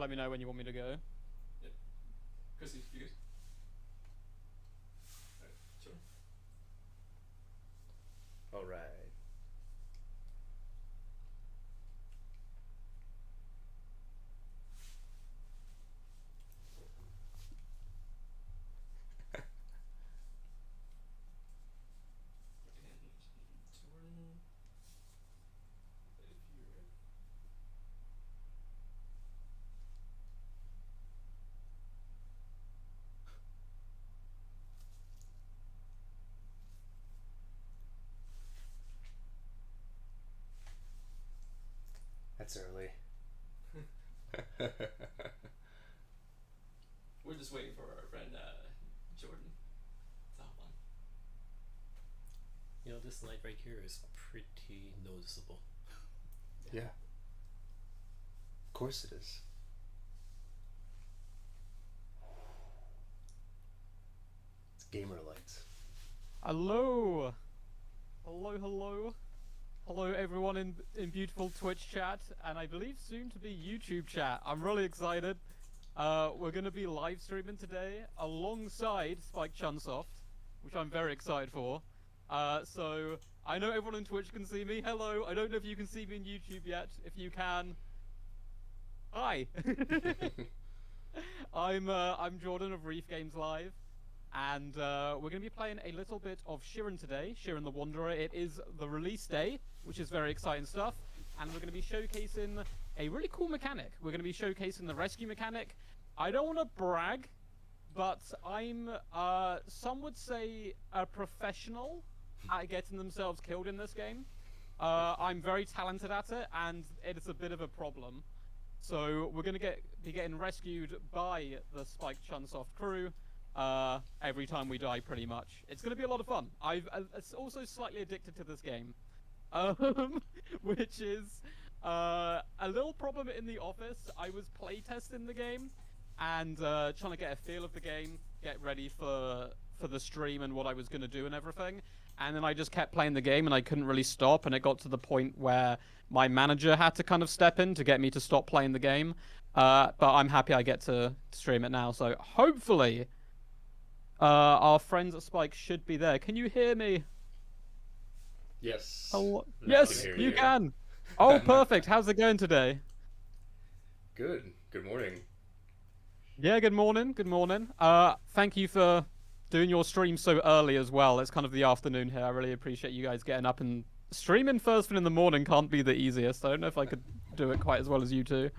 let me know when you want me to go. Yep. Chrissy, you good? Alright, sure. All right. And Jordan, if you're ready. That's early. We're just waiting for our friend Jordan to hop on. You know, this light right here is pretty noticeable. Yeah. Of course it is. It's gamer lights. Hello! Hello. Hello everyone in beautiful Twitch chat, and I believe soon to be YouTube chat. I'm really excited. We're going to be live streaming today alongside Spike Chunsoft, which I'm very excited for. So I know everyone on Twitch can see me. Hello. I don't know if you can see me on YouTube yet. If you can, hi. I'm Jordan of Reef Games Live, and we're going to be playing a little bit of Shiren today. Shiren the Wanderer. It is the release day, which is very exciting stuff, and we're going to be showcasing a really cool mechanic. We're going to be showcasing the rescue mechanic. I don't want to brag, but I'm, some would say, a professional at getting themselves killed in this game. I'm very talented at it, and it is a bit of a problem. So we're going to be getting rescued by the Spike Chunsoft crew every time we die, pretty much. It's going to be a lot of fun. I've also slightly addicted to this game, which is a little problem in the office. I was playtesting the game and trying to get a feel of the game, get ready for the stream and what I was going to do and everything. And then I just kept playing the game and I couldn't really stop, and it got to the point where my manager had to kind of step in to get me to stop playing the game. But I'm happy I get to stream it now, so hopefully our friends at Spike should be there. Can you hear me? Yes. Hello? Now Yes, I can hear you you. can. Oh, perfect. How's it going today? Good. Good morning. Yeah, good morning. Good morning. Thank you for doing your stream so early as well. It's kind of the afternoon here. I really appreciate you guys getting up, and streaming first thing in the morning can't be the easiest. I don't know if I could do it quite as well as you two.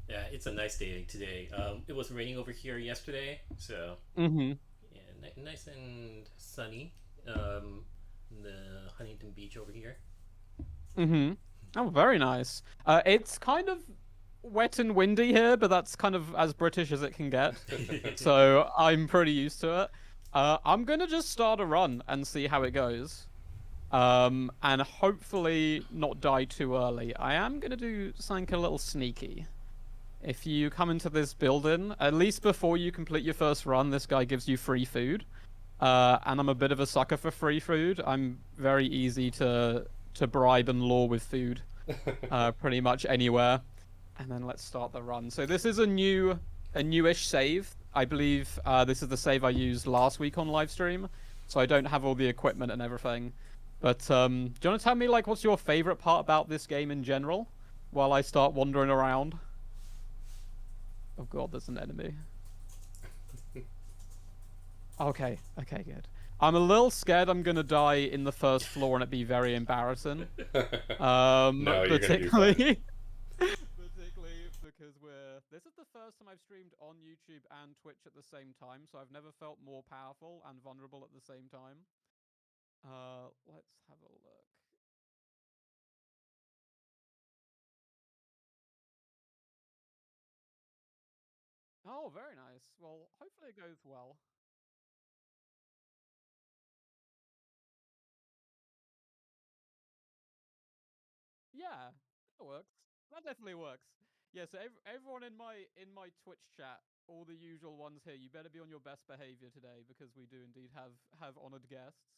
Yeah, it's a nice day today. It was raining over here yesterday, so Mm-hmm. yeah, nice and sunny. The Huntington Beach over here. Mm-hmm. Oh, very nice. It's kind of wet and windy here, but that's kind of as British as it can get. So I'm pretty used to it. I'm gonna just start a run and see how it goes. And hopefully not die too early. I am gonna do something a little sneaky. If you come into this building, at least before you complete your first run, this guy gives you free food. And I'm a bit of a sucker for free food. I'm very easy to bribe and lure with food, pretty much anywhere. And then let's start the run. So this is a newish save. I believe this is the save I used last week on livestream, so I don't have all the equipment and everything. But do you want to tell me, like, what's your favorite part about this game in general, while I start wandering around? Oh god, there's an enemy. Okay, good. I'm a little scared I'm gonna die in the first floor and it be very embarrassing. No, you're gonna be fine. Particularly because this is the first time I've streamed on YouTube and Twitch at the same time, so I've never felt more powerful and vulnerable at the same time. Let's have a look. Oh, very nice. Well, hopefully it goes well. Yeah, that works. That definitely works. Yeah, so everyone in my Twitch chat, all the usual ones here, you better be on your best behavior today because we do indeed have honored guests.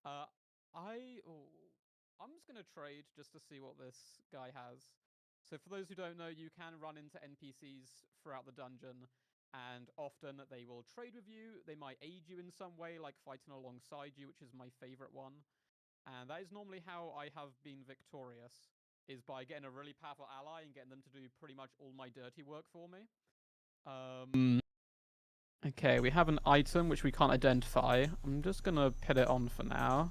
Uh, I'm just gonna trade just to see what this guy has. So for those who don't know, you can run into NPCs throughout the dungeon, and often they will trade with you. They might aid you in some way, like fighting alongside you, which is my favorite one. And that is normally how I have been victorious, is by getting a really powerful ally and getting them to do pretty much all my dirty work for me. Okay, we have an item which we can't identify. I'm just going to put it on for now.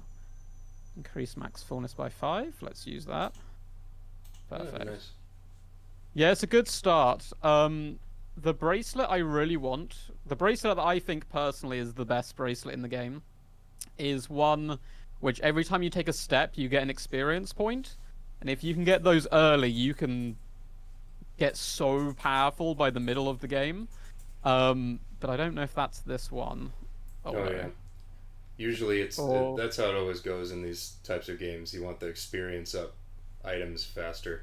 Increase max fullness by 5. Let's use that. Perfect. Nice. Yeah, it's a good start. The bracelet I really want, the bracelet that I think personally is the best bracelet in the game, is one which every time you take a step, you get an experience point. And if you can get those early, you can get so powerful by the middle of the game. But I don't know if that's this one. Oh yeah. Usually that's how it always goes in these types of games. You want the experience up items faster.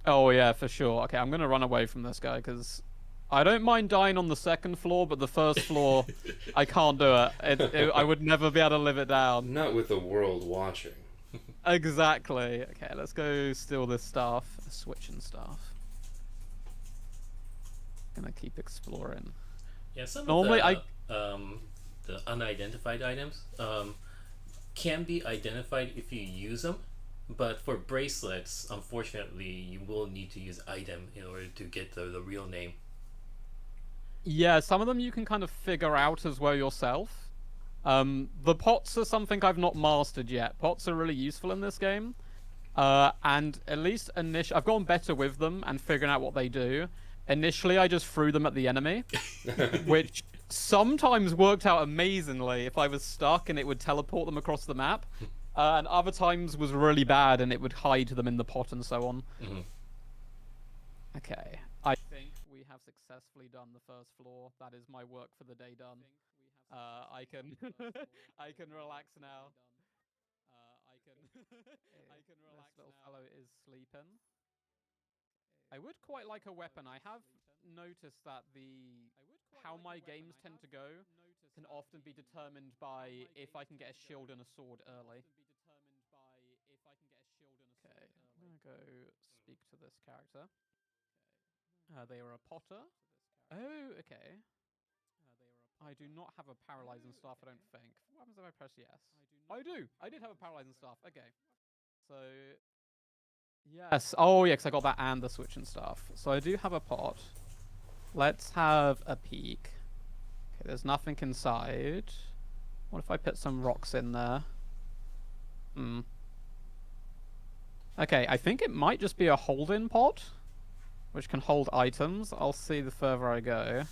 Oh yeah, for sure. Okay, I'm gonna run away from this guy because I don't mind dying on the second floor, but the first floor, I can't do it. I would never be able to live it down. Not with the world watching. Exactly. Okay, let's go steal this stuff. Switching stuff. Gonna keep exploring. Yeah, some normally of the unidentified items can be identified if you use them, but for bracelets, unfortunately, you will need to use item in order to get the real name. Yeah, some of them you can kind of figure out as well yourself. The pots are something I've not mastered yet. Pots are really useful in this game, and at least initially, I've gotten better with them and figuring out what they do. Initially, I just threw them at the enemy, which sometimes worked out amazingly if I was stuck and it would teleport them across the map, and other times was really bad and it would hide them in the pot and so on. Mm-hmm. Okay, I think we have successfully done the first floor. That is my work for the day done. I can I can relax now. I can relax now. This little fellow is sleeping. I would quite like a weapon. I have noticed that how my games tend to go can often be determined by if I can get a shield and a sword early. Okay, I'm gonna go speak to this character. They are a potter. Oh, okay. I do not have a paralyzing staff, I don't think. What happens if I press yes? I do! I did have a paralyzing staff. Okay. So... Yes. Oh, yeah, because I got that and the switch and stuff. So I do have a pot. Let's have a peek. Okay, there's nothing inside. What if I put some rocks in there? Okay, I think it might just be a hold-in pot, which can hold items. I'll see the further I go.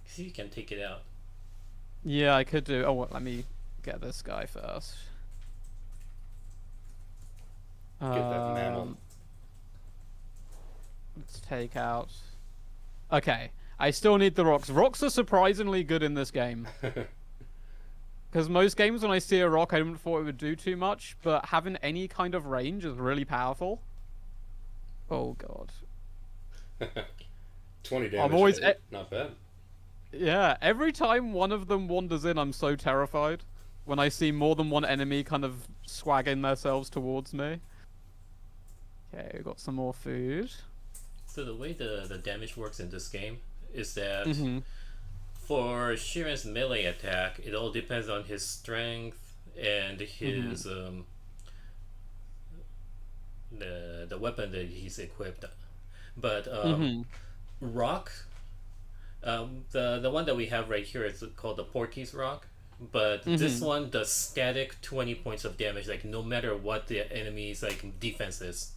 See, you can take it out. Yeah, I could do... Oh, well, let me get this guy first. Get that mammal. Let's take out... Okay, I still need the rocks. Rocks are surprisingly good in this game. Because most games when I see a rock, I don't thought it would do too much, but having any kind of range is really powerful. Oh, God. 20 damage. Not bad. Yeah, every time one of them wanders in, I'm so terrified. When I see more than one enemy kind of swagging themselves towards me. Okay, we got some more food. So the way the damage works in this game is that for Shiren's melee attack, it all depends on his strength and his the weapon that he's equipped. But rock, the one that we have right here is called the Porky's Rock. But this one does static 20 points of damage, like no matter what the enemy's like defense is.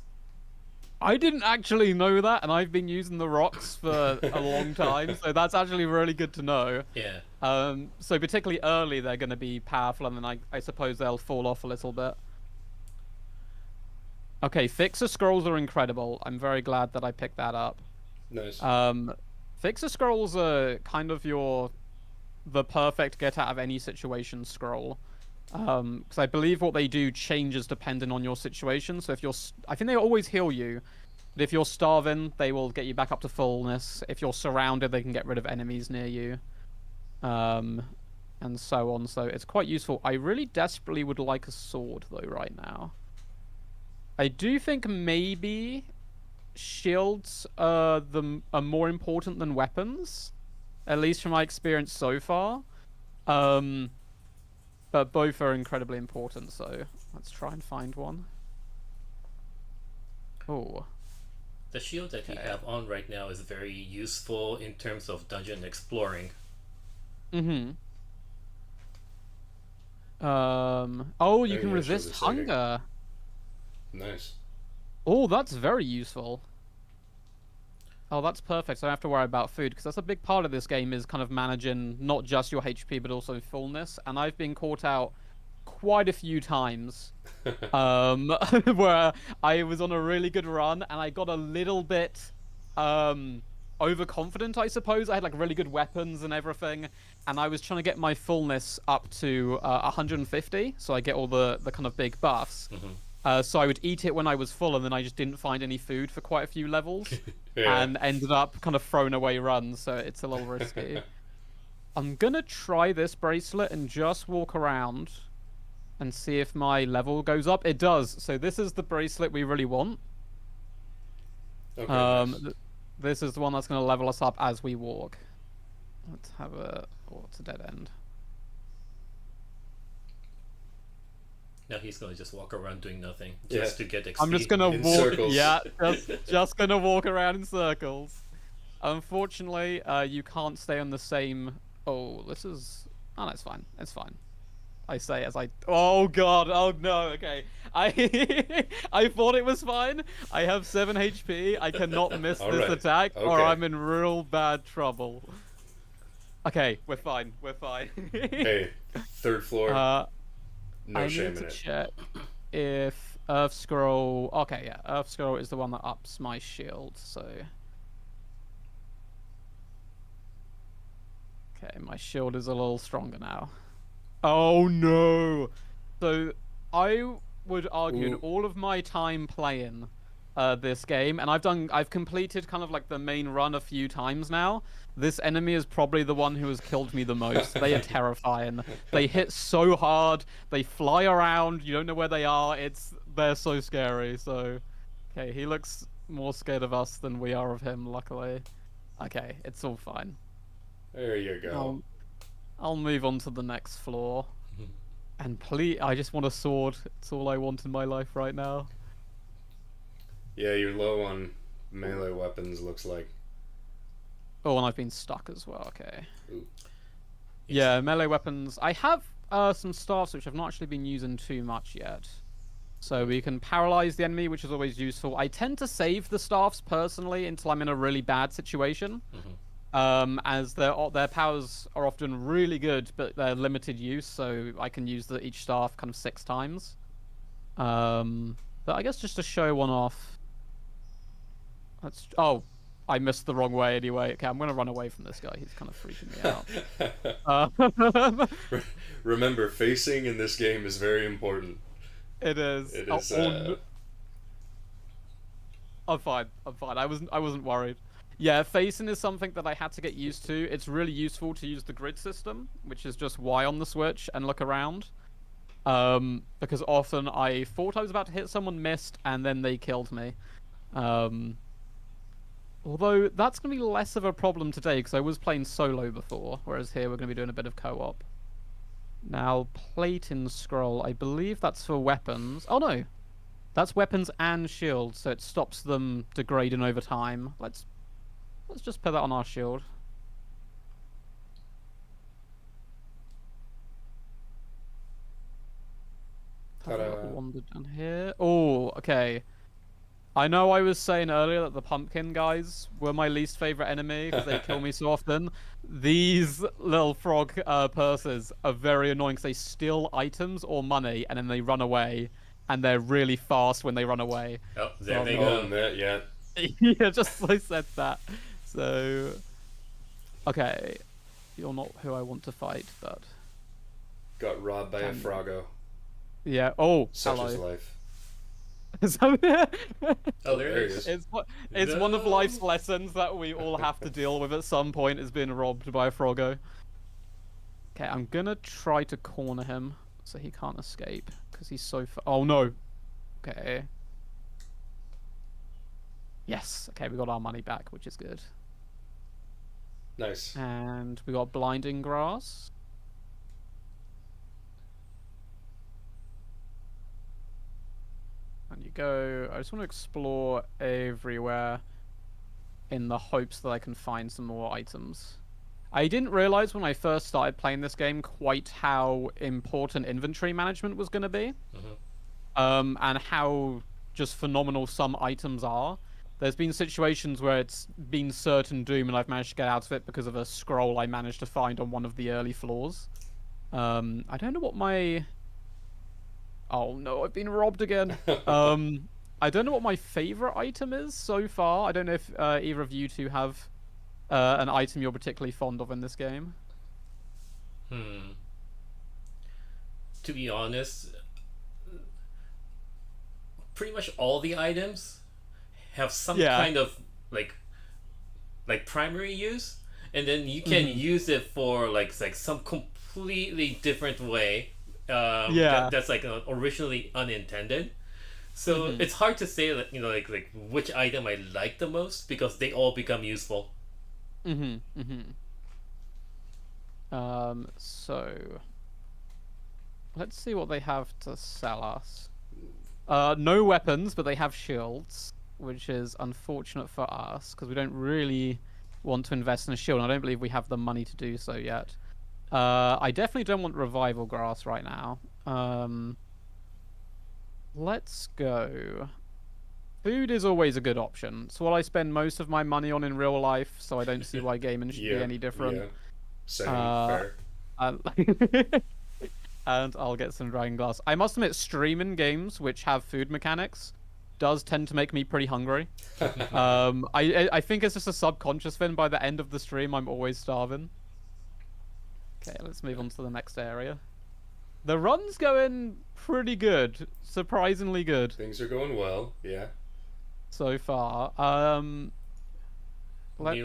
I didn't actually know that, and I've been using the rocks for a long time, so that's actually really good to know. Yeah. So particularly early, they're going to be powerful, and then I suppose they'll fall off a little bit. Okay, Fixer Scrolls are incredible. I'm very glad that I picked that up. Nice. Fixer Scrolls are kind of the perfect get out of any situation scroll. Because I believe what they do changes depending on your situation. So if you're... I think they always heal you. But if you're starving, they will get you back up to fullness. If you're surrounded, they can get rid of enemies near you. And so on. So it's quite useful. I really desperately would like a sword, though, right now. I do think maybe shields are more important than weapons, at least from my experience so far. But both are incredibly important, so let's try and find one. Oh. The shield that you have on right now is very useful in terms of dungeon exploring. Mm-hmm. Oh, you can resist hunger. Nice. Oh, that's very useful. Oh, that's perfect. So I don't have to worry about food, because that's a big part of this game is kind of managing not just your HP, but also fullness. And I've been caught out quite a few times where I was on a really good run and I got a little bit overconfident, I suppose. I had like really good weapons and everything, and I was trying to get my fullness up to 150, so I get all the kind of big buffs. So I would eat it when I was full, and then I just didn't find any food for quite a few levels, and ended up kind of throwing away runs, so it's a little risky. I'm gonna try this bracelet and just walk around and see if my level goes up. It does. So this is the bracelet we really want. Okay, nice. This is the one that's going to level us up as we walk. Let's have a... Oh, it's a dead end. Now he's going to just walk around doing nothing just to get XP. I'm just going to walk... Circles. Yeah, just going to walk around in circles. Unfortunately, you can't stay on the same... Oh, this is... Oh, no, it's fine. It's fine. I say as I... Oh, God. Oh, no. Okay. I thought it was fine. I have 7 HP. I cannot miss this attack, or I'm in real bad trouble. Okay, we're fine. We're fine. Hey, 3rd floor. No shame in it. I need to check if Earth Scroll... Okay, yeah. Earth Scroll is the one that ups my shield, so... Okay, my shield is a little stronger now. Oh no! So I would argue in all of my time playing this game, and I've completed kind of like the main run a few times now. This enemy is probably the one who has killed me the most. They are terrifying. They hit so hard. They fly around. You don't know where they are. They're so scary. So, okay, he looks more scared of us than we are of him. Luckily, okay, it's all fine. There you go. I'll move on to the next floor. And please, I just want a sword. It's all I want in my life right now. Yeah, you're low on melee weapons, looks like. Oh, and I've been stuck as well. Okay. Ooh. Yeah, melee weapons. I have some staffs which I've not actually been using too much yet. So we can paralyze the enemy, which is always useful. I tend to save the staffs personally until I'm in a really bad situation. As their powers are often really good, but they're limited use, so I can use each staff kind of 6 times. But I guess just to show one off... Oh, I missed the wrong way anyway. Okay, I'm going to run away from this guy. He's kind of freaking me out. Remember, facing in this game is very important. It is. It is. I'm fine. I'm fine. I wasn't worried. Yeah, facing is something that I had to get used to. It's really useful to use the grid system, which is just Y on the switch and look around. Because often I thought I was about to hit someone, missed, and then they killed me. Although that's going to be less of a problem today, because I was playing solo before, whereas here we're going to be doing a bit of co-op. Now, Platin Scroll, I believe that's for weapons. Oh no! That's weapons and shields, so it stops them degrading over time. Let's just put that on our shield. Wander down here. Oh, okay. I know I was saying earlier that the pumpkin guys were my least favorite enemy because they kill me so often. These little frog purses are very annoying because they steal items or money and then they run away, and they're really fast when they run away. Oh, there they go. Yeah. Yeah, just as I said that. So, okay, you're not who I want to fight, but got robbed by a froggo. Yeah. Oh, such hello. is life. Oh, there he is. It's one of life's lessons that we all have to deal with at some point, is being robbed by a froggo. Okay, I'm gonna try to corner him so he can't escape because he's so far. Oh no. Okay. Yes. Okay, we got our money back, which is good. Nice. And we got blinding grass. And you go. I just want to explore everywhere in the hopes that I can find some more items. I didn't realize when I first started playing this game quite how important inventory management was going to be. And how just phenomenal some items are. There's been situations where it's been certain doom and I've managed to get out of it because of a scroll I managed to find on one of the early floors. I don't know what my... Oh no, I've been robbed again. I don't know what my favorite item is so far. I don't know if either of you two have an item you're particularly fond of in this game. To be honest, pretty much all the items have some kind of like primary use, and then you can use it for like some completely different way. That's like originally unintended. So it's hard to say that like which item I like the most because they all become useful. So let's see what they have to sell us. No weapons, but they have shields, which is unfortunate for us because we don't really want to invest in a shield. I don't believe we have the money to do so yet. I definitely don't want revival grass right now. Let's go. Food is always a good option. It's what I spend most of my money on in real life, so I don't see why gaming should be any different. Yeah. Same, fair. And I'll get some dragon glass. I must admit, streaming games which have food mechanics does tend to make me pretty hungry. I think it's just a subconscious thing. By the end of the stream, I'm always starving. Okay, let's move on to the next area. The run's going pretty good. Surprisingly good. Things are going well, yeah. So far. New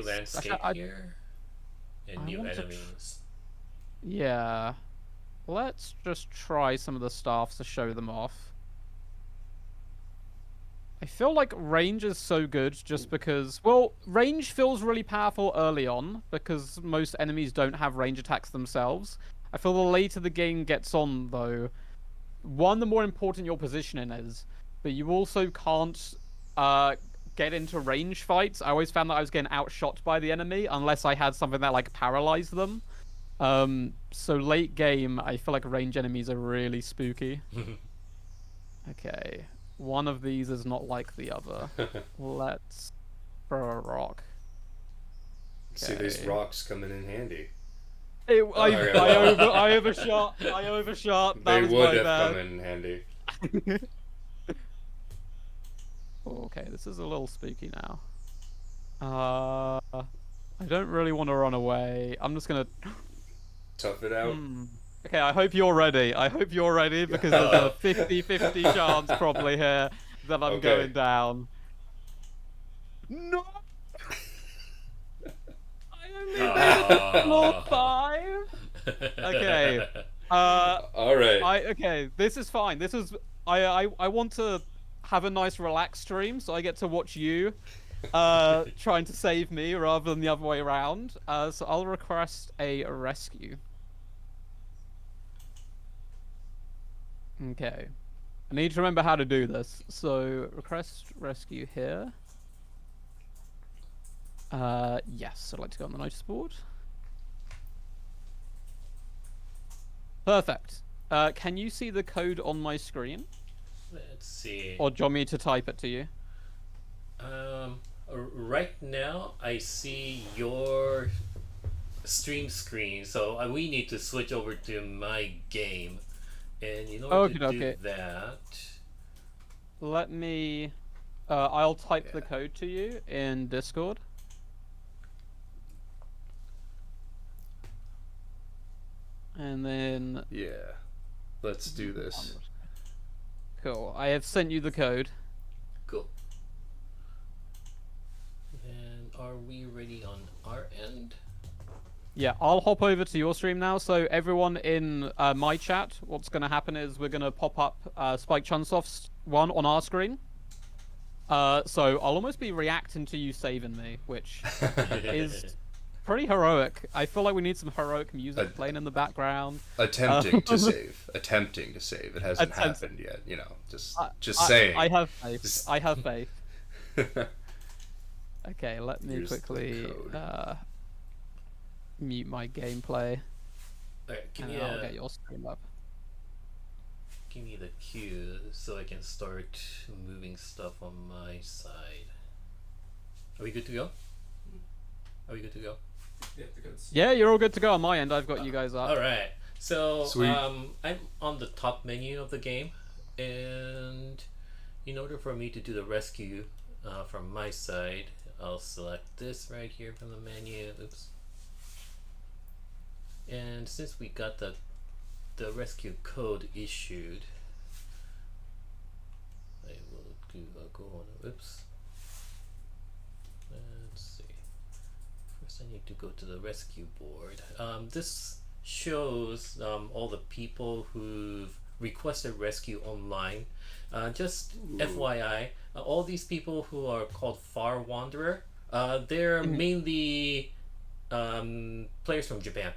landscape here. And new enemies. Yeah. Let's just try some of the staffs to show them off. I feel like range is so good just because... Well, range feels really powerful early on because most enemies don't have range attacks themselves. I feel the later the game gets on, though, one, the more important your positioning is, but you also can't get into range fights. I always found that I was getting outshot by the enemy unless I had something that like paralyzed them. So late game, I feel like range enemies are really spooky. Okay, one of these is not like the other. Let's throw a rock. Okay. See these rocks coming in handy. I overshot. They would have come in handy. Okay, this is a little spooky now. I don't really want to run away. I'm just gonna tough it out. Okay, I hope you're ready. Because there's a 50-50 chance probably here that I'm going down. No! Floor 5. Okay. All right. Okay. This is fine. This is. I want to have a nice relaxed stream, so I get to watch you, trying to save me rather than the other way around. So I'll request a rescue. Okay. I need to remember how to do this. So request rescue here. Yes, I'd like to go on the notice board. Perfect. Can you see the code on my screen? Let's see. Or do you want me to type it to you? Right now, I see your stream screen, so we need to switch over to my game. And in order to do that... Let me... I'll type the code to you in Discord. And then... Yeah. Let's do this. Cool. I have sent you the code. Cool. And are we ready on our end? Yeah, I'll hop over to your stream now. So everyone in my chat, what's going to happen is we're going to pop up Spike Chunsoft's one on our screen. So I'll almost be reacting to you saving me, which is pretty heroic. I feel like we need some heroic music playing in the background. Attempting to save. Attempting to save. It hasn't happened yet, you know. Just saying. I have faith. I have faith. Okay, let me quickly mute my gameplay. Alright, I'll get your stream up. Give me the cue so I can start moving stuff on my side. Are we good to go? Are we good to go? Yeah, you're all good to go on my end. I've got you guys up. Alright, so Sweet. I'm on the top menu of the game, and in order for me to do the rescue from my side, I'll select this right here from the menu. Oops. And since we got the rescue code issued, I will go on. Oops. Let's see. First, I need to go to the rescue board. This shows all the people who've requested rescue online. Just FYI, all these people who are called Far Wanderer, they're mainly players from Japan.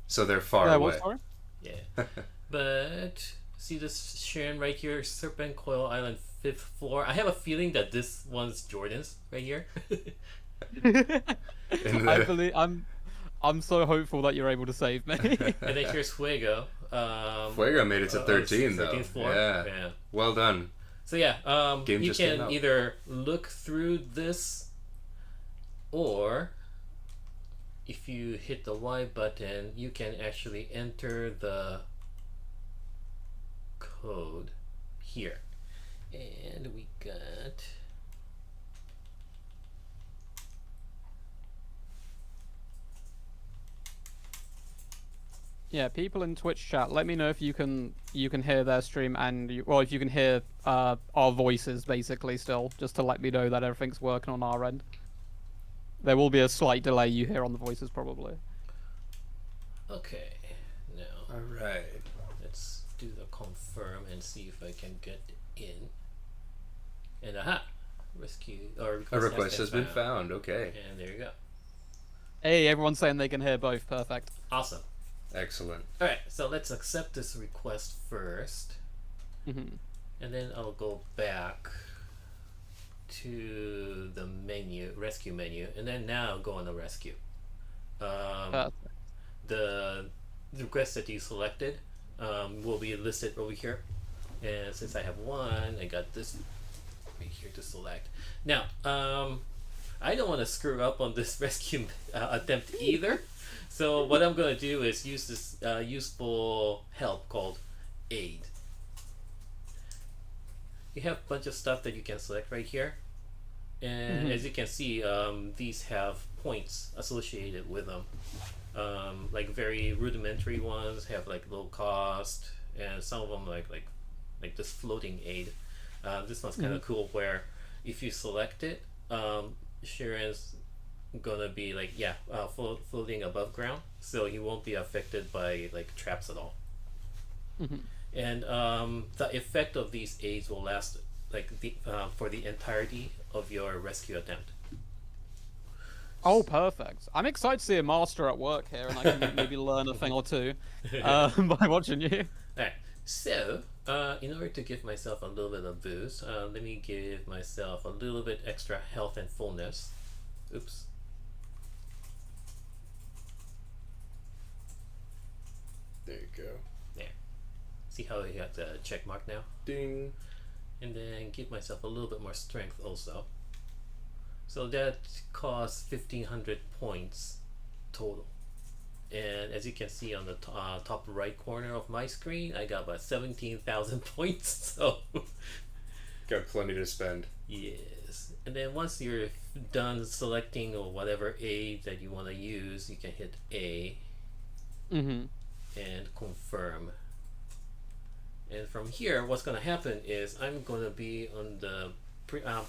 So they're far away. Yeah. But see this Shiren right here, Serpentcoil Island 5th floor. I have a feeling that this one's Jordan's right here. I believe I'm so hopeful that you're able to save me. And then here's Fuego. Fuego made it to 13 though. 13th floor. Yeah. Well done. So yeah, Game you just came can out. either look through this, or if you hit the Y button, you can actually enter the code here. And we got Yeah, people in Twitch chat, let me know if you can hear their stream and if you can hear our voices basically still, just to let me know that everything's working on our end. There will be a slight delay you hear on the voices probably. okay. Now Alright. let's do the confirm and see if I can get in. And aha! Rescue or A request has been found. Okay. And there you go. Hey, everyone's saying they can hear both. Perfect. Awesome. Excellent. Alright, so let's accept this request first. Mhm. And then I'll go back to the menu, rescue menu, and then now go on the rescue. Perfect. The request that you selected will be listed over here. And since I have one, I got this right here to select. Now, I don't want to screw up on this rescue attempt either. So what I'm going to do is use this useful help called aid. You have a bunch of stuff that you can select right here. And as you can see, these have points associated with them. Like very rudimentary ones have like low cost, and some of them like this floating aid. This one's kind of cool where if you select it, Shiren's gonna be like floating above ground, so he won't be affected by like traps at all. And the effect of these aids will last like for the entirety of your rescue attempt. Oh, perfect. I'm excited to see a master at work here, and I can maybe learn a thing or two by watching you. Alright, so in order to give myself a little bit of boost, let me give myself a little bit extra health and fullness. Oops. There you go. There. See how I got the check mark now? Ding. And then give myself a little bit more strength also. So that costs 1,500 points total. And as you can see on the top right corner of my screen, I got about 17,000 points. So Got plenty to spend. yes. And then once you're done selecting or whatever aid that you want to use, you can hit A and confirm. And from here, what's going to happen is I'm going to be on the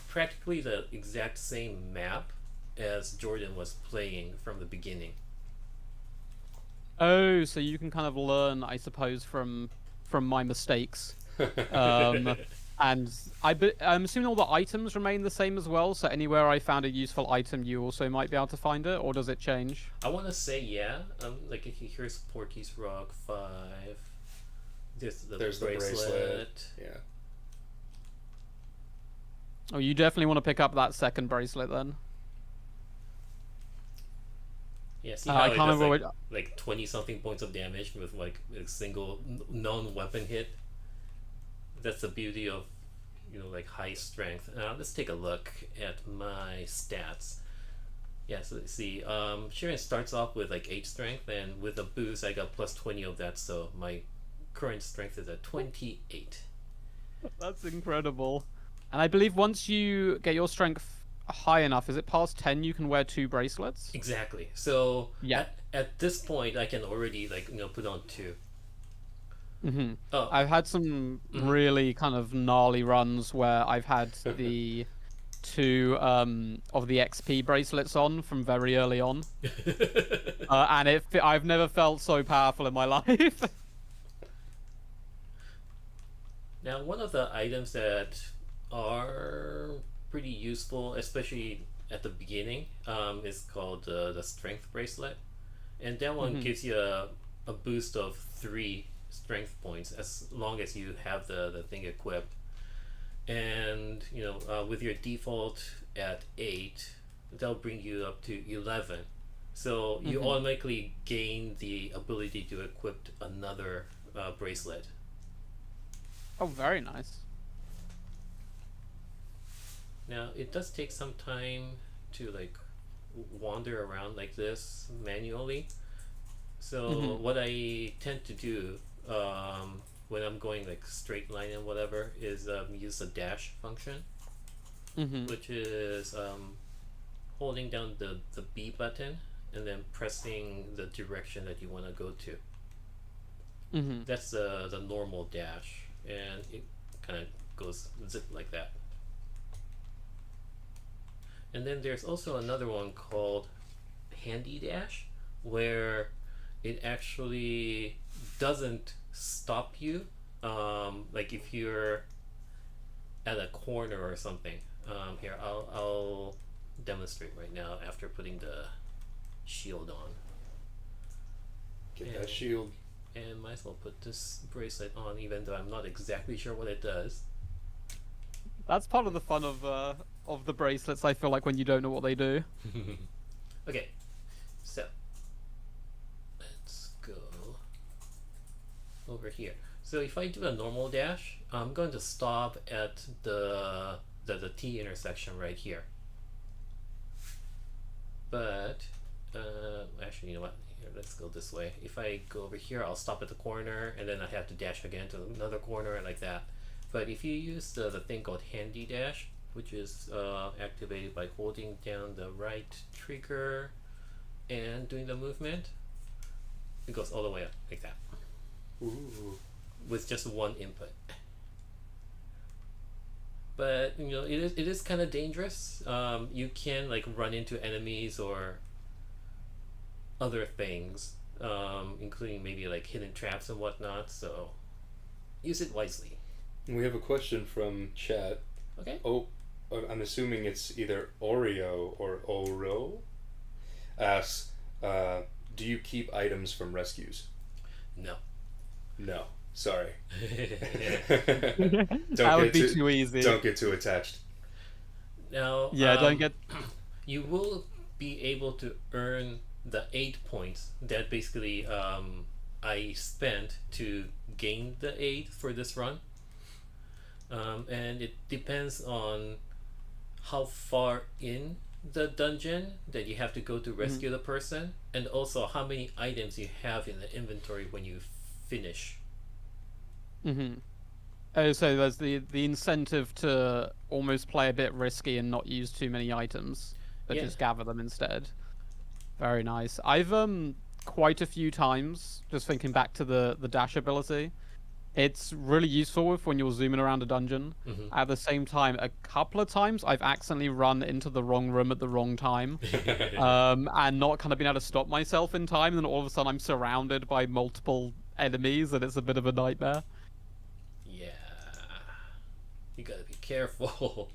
practically the exact same map as Jordan was playing from the beginning. Oh, so you can kind of learn, I suppose, from my mistakes, And I'm assuming all the items remain the same as well. So anywhere I found a useful item, you also might be able to find it, or does it change? I want to say yeah. Like if you here's Porky's Rock 5. There's the bracelet. Yeah. Oh, you definitely want to pick up that second bracelet then. Yeah, see how it can't does remember like 20 something points of damage with like a single non-weapon hit. That's the beauty of, like high strength. Let's take a look at my stats. Yeah, so let's see. Shiren starts off with like 8 strength, and with a boost, I got plus 20 of that, so my current strength is at 28. That's incredible. And I believe once you get your strength high enough, is it past 10 you can wear 2 bracelets? Exactly. So yeah, at this point, I can already put on 2. Mm-hmm. Oh. I've had some really kind of gnarly runs where I've had the 2 of the XP bracelets on from very early on, and I've never felt so powerful in my life. Now, one of the items that are pretty useful, especially at the beginning, is called the Strength Bracelet, and that one gives you a boost of 3 strength points as long as you have the thing equipped. And with your default at 8, that'll bring you up to 11, so you automatically gain the ability to equip another bracelet. Oh, very nice. Now it does take some time to wander around like this manually, so what I tend to do when I'm going straight line and whatever is use the dash function, which is holding down the B button and then pressing the direction that you want to go to. That's the normal dash, and it kind of goes zip like that. And then there's also another one called Handy Dash, where it actually doesn't stop you. Like if you're at a corner or something. Here, I'll demonstrate right now after putting the shield on. Get that shield. And might as well put this bracelet on, even though I'm not exactly sure what it does. That's part of the fun of the bracelets, I feel like, when you don't know what they do. Okay, so let's go over here. So if I do a normal dash, I'm going to stop at the T intersection right here. But actually, you know what? Here, let's go this way. If I go over here, I'll stop at the corner, and then I have to dash again to another corner, and like that. But if you use the thing called Handy Dash, which is activated by holding down the right trigger and doing the movement, it goes all the way up like that. Ooh. With just one input. But it is kind of dangerous. You can run into enemies or other things, including maybe hidden traps and whatnot. So use it wisely. We have a question from chat. Okay. Oh, I'm assuming it's either Oreo or Oro. Asks, do you keep items from rescues? No. No. Sorry. That would be too easy. Don't get too attached. Now, yeah, don't get. You will be able to earn the 8 points that basically I spent to gain the 8 for this run. And it depends on how far in the dungeon that you have to go to rescue the person, and also how many items you have in the inventory when you finish. Oh, so there's the incentive to almost play a bit risky and not use too many items, but just gather them instead. Very nice. I've quite a few times, just thinking back to the dash ability, it's really useful when you're zooming around a dungeon. At the same time, a couple of times I've accidentally run into the wrong room at the wrong time, and not kind of been able to stop myself in time, and then all of a sudden I'm surrounded by multiple enemies, and it's a bit of a nightmare. you gotta be careful.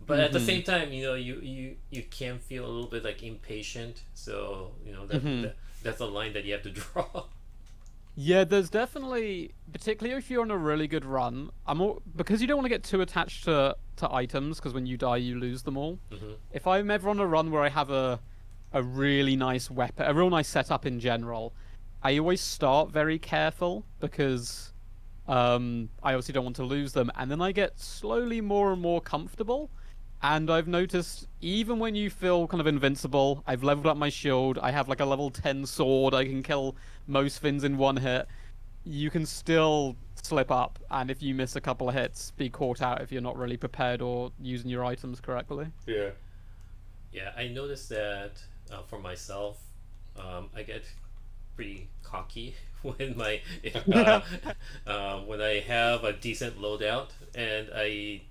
But at the same time, you know, you can feel a little bit like impatient. So you know that's a line that you have to draw. Yeah, there's definitely, particularly if you're on a really good run, because you don't want to get too attached to items, because when you die you lose them all. If I'm ever on a run where I have a really nice weapon, a real nice setup in general, I always start very careful because I obviously don't want to lose them, and then I get slowly more and more comfortable. And I've noticed even when you feel kind of invincible, I've leveled up my shield, I have like a level 10 sword, I can kill most Finns in one hit, you can still slip up, and if you miss a couple of hits, be caught out if you're not really prepared or using your items correctly. Yeah. Yeah, I noticed that for myself, I get pretty cocky when when I have a decent loadout and I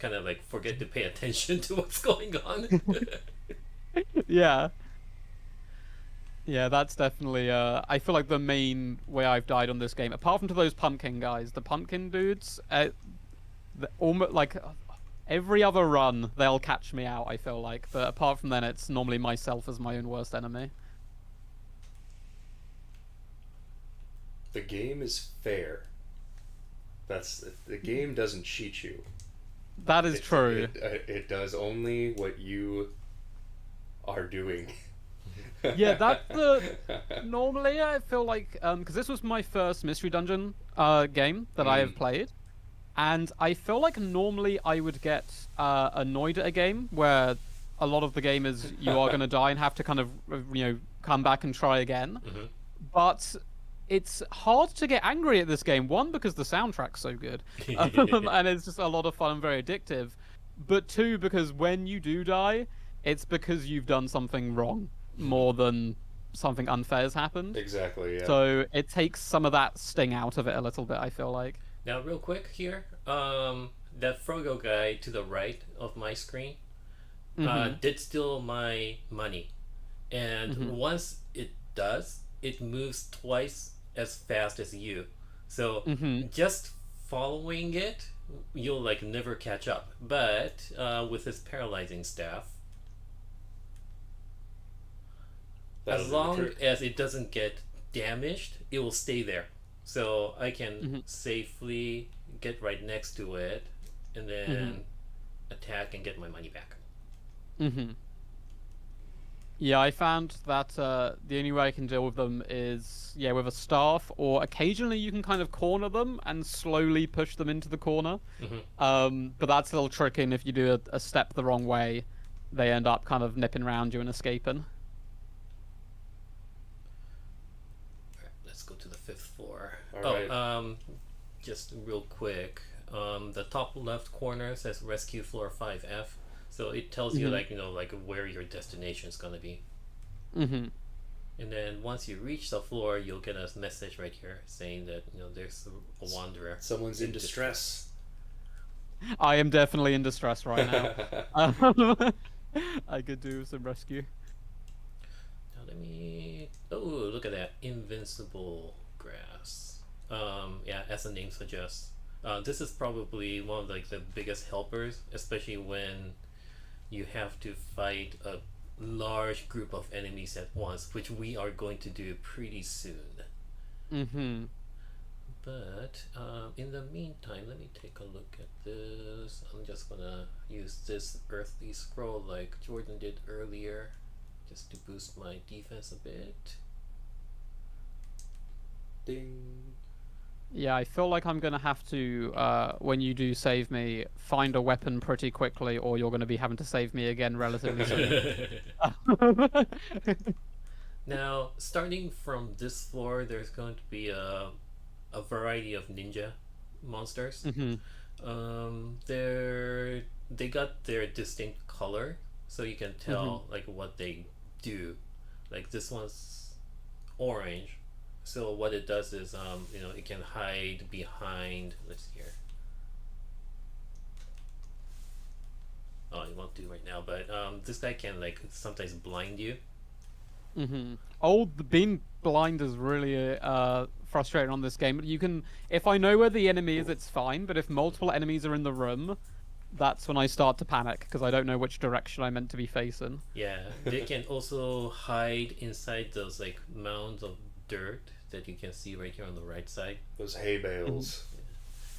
kind of like forget to pay attention to what's going on. Yeah. Yeah, that's definitely, I feel like the main way I've died on this game, apart from to those pumpkin guys, the pumpkin dudes, almost like every other run, they'll catch me out, I feel like. But apart from then, it's normally myself as my own worst enemy. The game is fair. The game doesn't cheat you. That is true. It does only what you are doing. Yeah, that's normally I feel like, because this was my first Mystery Dungeon game that I have played, and I feel like normally I would get annoyed at a game where a lot of the game is you are going to die and have to kind of, you know, come back and try again. But it's hard to get angry at this game, one, because the soundtrack's so good, and it's just a lot of fun and very addictive, but two, because when you do die, it's because you've done something wrong more than something unfair has happened. Exactly, yeah. So it takes some of that sting out of it a little bit, I feel like. Now, real quick here, that Frogo guy to the right of my screen did steal my money. And once it does, it moves twice as fast as you. So just following it, you'll like never catch up. But with his paralyzing staff, as long as it doesn't get damaged, it will stay there. So I can safely get right next to it and then attack and get my money back. Yeah, I found that the only way I can deal with them is, with a staff, or occasionally you can kind of corner them and slowly push them into the corner. But that's a little tricky, and if you do a step the wrong way, they end up kind of nipping around you and escaping. Let's go to the 5th floor. Right. Just real quick, the top left corner says rescue floor 5F, so it tells you like, you know, like where your destination is gonna be. And then once you reach the floor, you'll get a message right here saying that, you know, there's a wanderer. Someone's in distress. I am definitely in distress right now. I could do some rescue. Now let me... Oh, look at that. Invincible grass. Yeah, as the name suggests. This is probably one of like the biggest helpers, especially when you have to fight a large group of enemies at once, which we are going to do pretty soon. But in the meantime, let me take a look at this. I'm just gonna use this earthly scroll like Jordan did earlier, just to boost my defense a bit. Ding. Yeah, I feel like I'm going to have to, when you do save me, find a weapon pretty quickly, or you're going to be having to save me again relatively soon. Now, starting from this floor, there's going to be a variety of ninja monsters. They got their distinct color, so you can tell like what they do. Like this one's orange. So what it does is, you know, it can hide behind. Let's see here. Oh, it won't do right now, but this guy can like sometimes blind you. Oh, being blind is really frustrating on this game. You can, if I know where the enemy is, it's fine. But if multiple enemies are in the room, that's when I start to panic because I don't know which direction I'm meant to be facing. Yeah, they can also hide inside those like mounds of dirt that you can see right here on the right side. Those hay bales.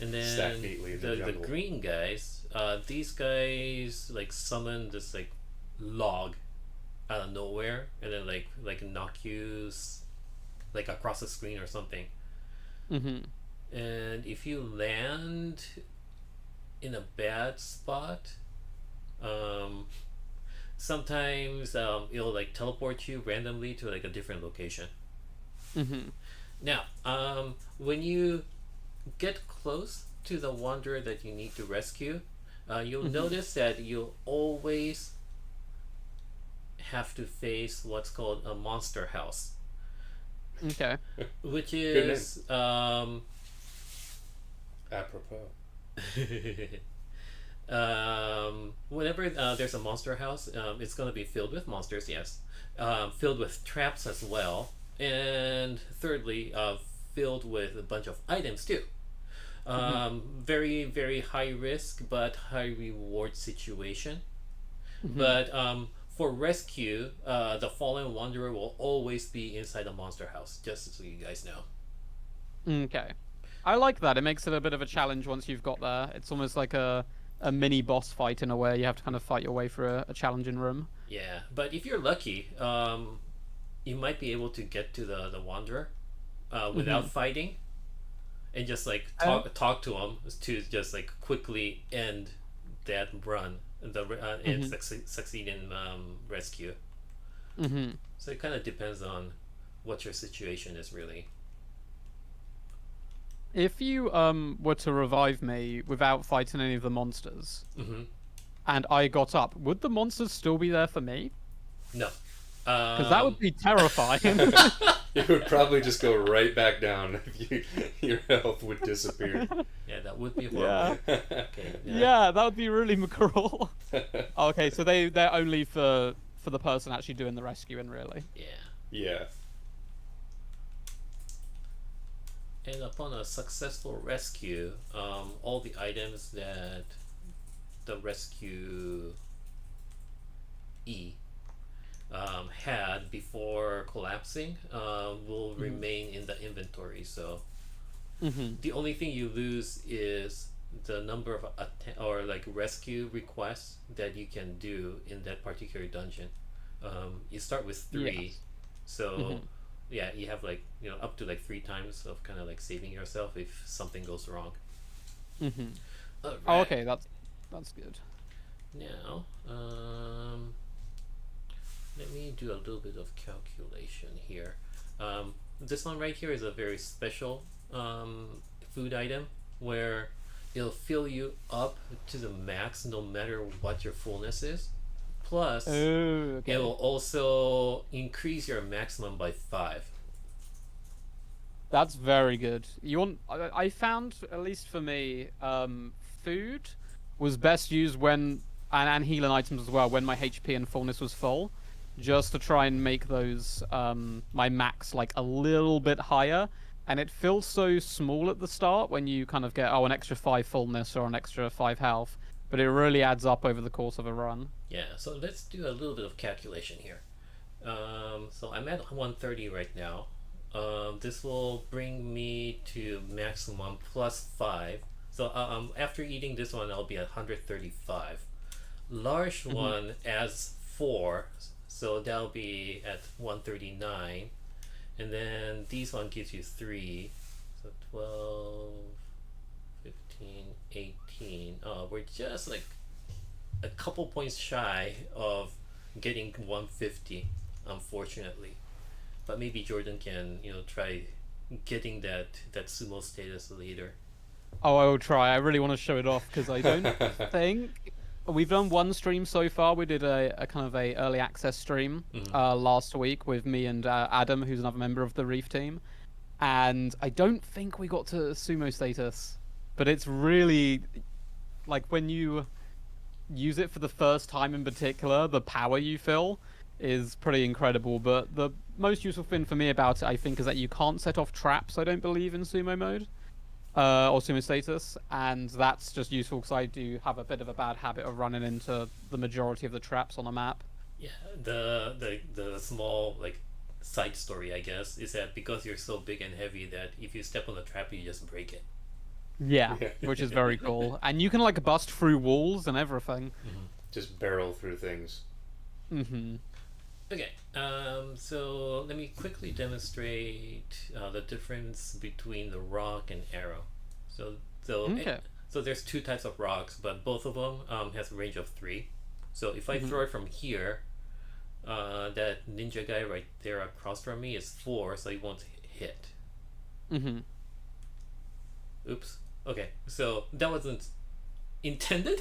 And then Stacked neatly in the the jungle. green guys, these guys like summon this like log out of nowhere and then like knock you like across the screen or something. Mm-hmm. And if you land in a bad spot, sometimes it'll like teleport you randomly to like a different location. Mm-hmm. Now, when you get close to the wanderer that you need to rescue, you'll notice that you'll always have to face what's called a monster house, Okay. which Good is Apropos. whenever there's a monster house, it's going to be filled with monsters, yes, filled with traps as well, and thirdly, filled with a bunch of items too. Very, very high risk but high reward situation. But for rescue, the fallen wanderer will always be inside the monster house, just so you guys know. Okay. I like that. It makes it a bit of a challenge once you've got there. It's almost like a mini boss fight in a way. You have to kind of fight your way through a challenging room. Yeah, but if you're lucky, you might be able to get to the wanderer without fighting, and just like talk to him to just like quickly end that run and succeed in rescue. So it kind of depends on what your situation is, really. If you were to revive me without fighting any of the monsters, and I got up, would the monsters still be there for me? No, Because that would be terrifying. It would probably just go right back down if your health would disappear. Yeah, that would be horrible. Yeah. Okay, Yeah, that would be really cruel. Okay, so they're only for the person actually doing the rescuing, really. Yeah. Yeah. And upon a successful rescue, all the items that the rescue had before collapsing will remain in the inventory. So the only thing you lose is the number of or like rescue requests that you can do in that particular dungeon. You start with 3, so yeah, you have like up to like 3 times of kind of like saving yourself if something goes wrong. Oh, okay, that's good. Now, let me do a little bit of calculation here. This one right here is a very special food item where it'll fill you up to the max no matter what your fullness is. Plus, it will also increase your maximum by 5. That's very good. I found, at least for me, food was best used when, and healing items as well, when my HP and fullness was full, just to try and make those my max like a little bit higher. And it feels so small at the start when you kind of get an extra 5 fullness or an extra 5 health, but it really adds up over the course of a run. Yeah, so let's do a little bit of calculation here. So I'm at 130 right now. This will bring me to maximum plus 5. So after eating this one, I'll be at 135. Large one adds 4, so that'll be at 139. And then these one gives you 3, so 12, 15, 18. We're just like a couple points shy of getting 150, unfortunately. But maybe Jordan can, try getting that sumo status later. Oh, I will try. I really want to show it off because I don't think we've done one stream so far. We did a kind of a early access stream last week with me and Adam, who's another member of the Reef team, and I don't think we got to sumo status. But it's really like when you use it for the first time in particular, the power you feel is pretty incredible. But the most useful thing for me about it, I think, is that you can't set off traps, I don't believe, in sumo mode. or sumo status, and that's just useful because I do have a bit of a bad habit of running into the majority of the traps on a map. Yeah, the small like side story, I guess, is that because you're so big and heavy that if you step on the trap, you just break it. Yeah, which is very cool, and you can like bust through walls and everything. Just barrel through things. Okay, so let me quickly demonstrate the difference between the rock and arrow. So there's two types of rocks, but both of them has a range of 3. So if I throw it from here, that ninja guy right there across from me is 4, so he won't hit. Oops. Okay, so that wasn't intended.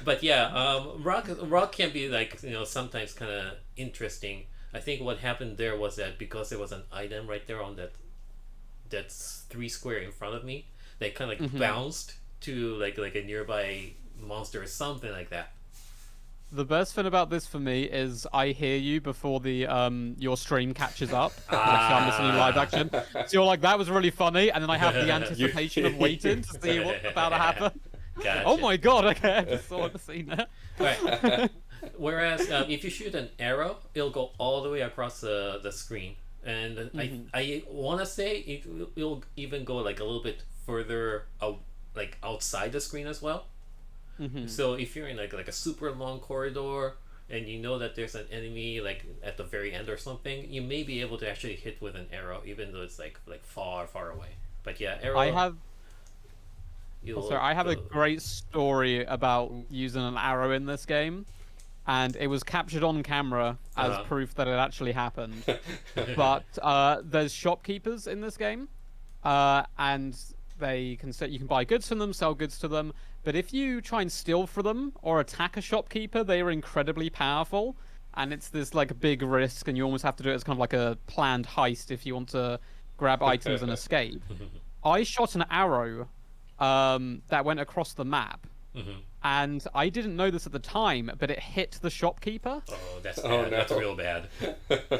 But yeah, rock can be like, sometimes kind of interesting. I think what happened there was that because there was an item right there on that's 3 square in front of me, they kind of like bounced to like a nearby monster or something like that. The best thing about this for me is I hear you before the your stream catches up. Actually, I'm listening live action. So you're like, that was really funny, and then I have the anticipation of waiting to see what's about to happen. Gotcha. Oh my god, okay, I just saw the scene there. Right. Whereas if you shoot an arrow, it'll go all the way across the screen. And I want to say it'll even go like a little bit further out, like outside the screen as well. So if you're in like a super long corridor and you know that there's an enemy like at the very end or something, you may be able to actually hit with an arrow, even though it's like far away. But yeah, arrow. I have a great story about using an arrow in this game, and it was captured on camera as proof that it actually happened. But there's shopkeepers in this game, and you can buy goods from them, sell goods to them. But if you try and steal from them or attack a shopkeeper, they are incredibly powerful, and it's this like big risk, and you almost have to do it as kind of like a planned heist if you want to grab items and escape. I shot an arrow that went across the map, and I didn't know this at the time, but it hit the shopkeeper. Oh, that's bad. No. That's real bad.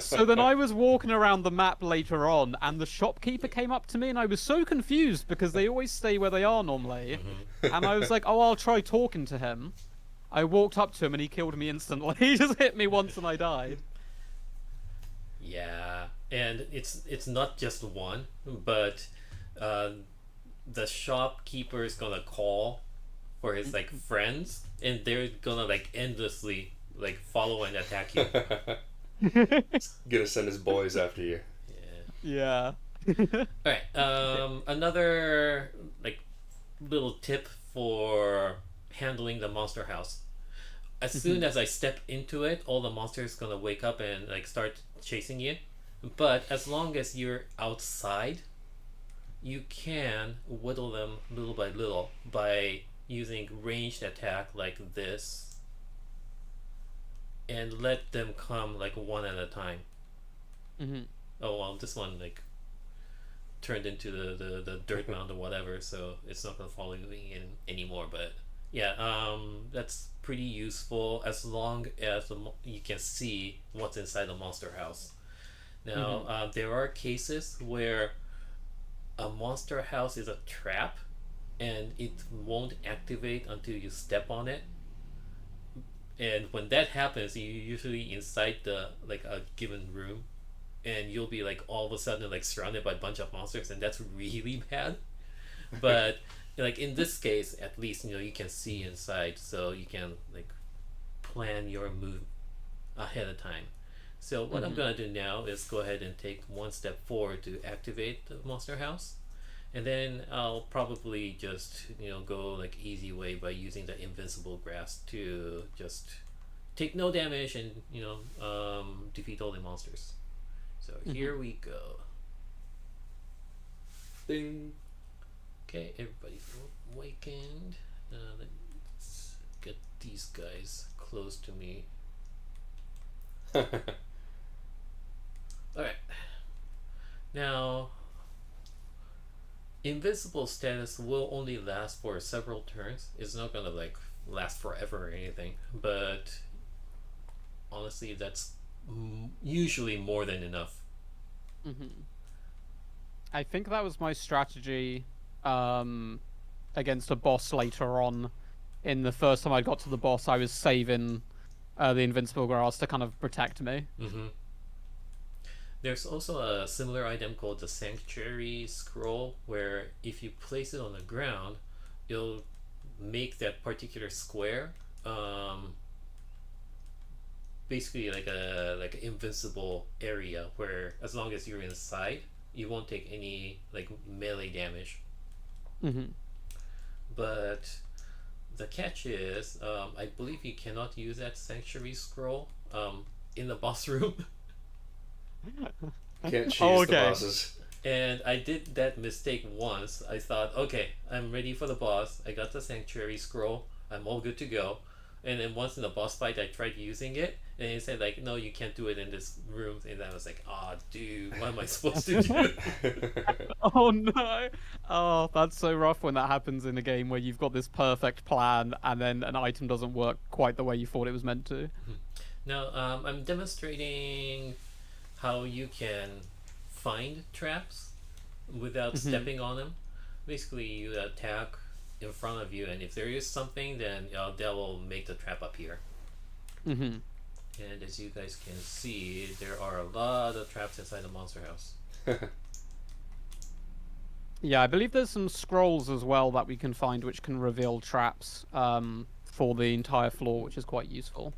So then I was walking around the map later on, and the shopkeeper came up to me, and I was so confused because they always stay where they are normally. And I was like, oh, I'll try talking to him. I walked up to him, and he killed me instantly. He just hit me once, and I died. Yeah, and it's not just one, but the shopkeeper is gonna call for his like friends, and they're gonna like endlessly like follow and attack you. Gonna send his boys after you. Yeah. Alright, another like little tip for handling the monster house. As soon as I step into it, all the monsters gonna wake up and like start chasing you. But as long as you're outside, you can whittle them little by little by using ranged attack like this, and let them come like one at a time. Oh well, this one like turned into the dirt mound or whatever, so it's not gonna follow you in anymore. But yeah, that's pretty useful as long as you can see what's inside the monster house. Now, there are cases where a monster house is a trap, and it won't activate until you step on it. And when that happens, you're usually inside the like a given room, and you'll be like all of a sudden like surrounded by a bunch of monsters, and that's really bad. But like in this case, at least you can see inside, so you can like plan your move ahead of time. So what I'm gonna do now is go ahead and take one step forward to activate the monster house. And then I'll probably just, go like easy way by using the invincible grass to just take no damage and, defeat all the monsters. So here we go. Ding. Okay, everybody's awakened. Let's get these guys close to me. Alright. Now, invincible status will only last for several turns. It's not gonna like last forever or anything, but honestly that's usually more than enough. I think that was my strategy against a boss later on. In the first time I got to the boss, I was saving the invincible grass to kind of protect me. Mm-hmm. There's also a similar item called the Sanctuary Scroll, where if you place it on the ground, it'll make that particular square basically like an invincible area where as long as you're inside, you won't take any like melee damage. Mm-hmm. But the catch is, I believe you cannot use that Sanctuary Scroll in the boss room. Can't cheese Oh, the okay. bosses. And I did that mistake once. I thought, okay, I'm ready for the boss. I got the Sanctuary Scroll. I'm all good to go. And then once in the boss fight, I tried using it, and it said like, no, you can't do it in this room. And I was like, oh, dude, what am I supposed to do? Oh no! Oh, that's so rough when that happens in a game where you've got this perfect plan and then an item doesn't work quite the way you thought it was meant to. Now, I'm demonstrating how you can find traps without stepping on them. Basically, you attack in front of you, and if there is something, then that will make the trap appear. Mm-hmm. And as you guys can see, there are a lot of traps inside the monster house. Yeah, I believe there's some scrolls as well that we can find which can reveal traps for the entire floor, which is quite useful.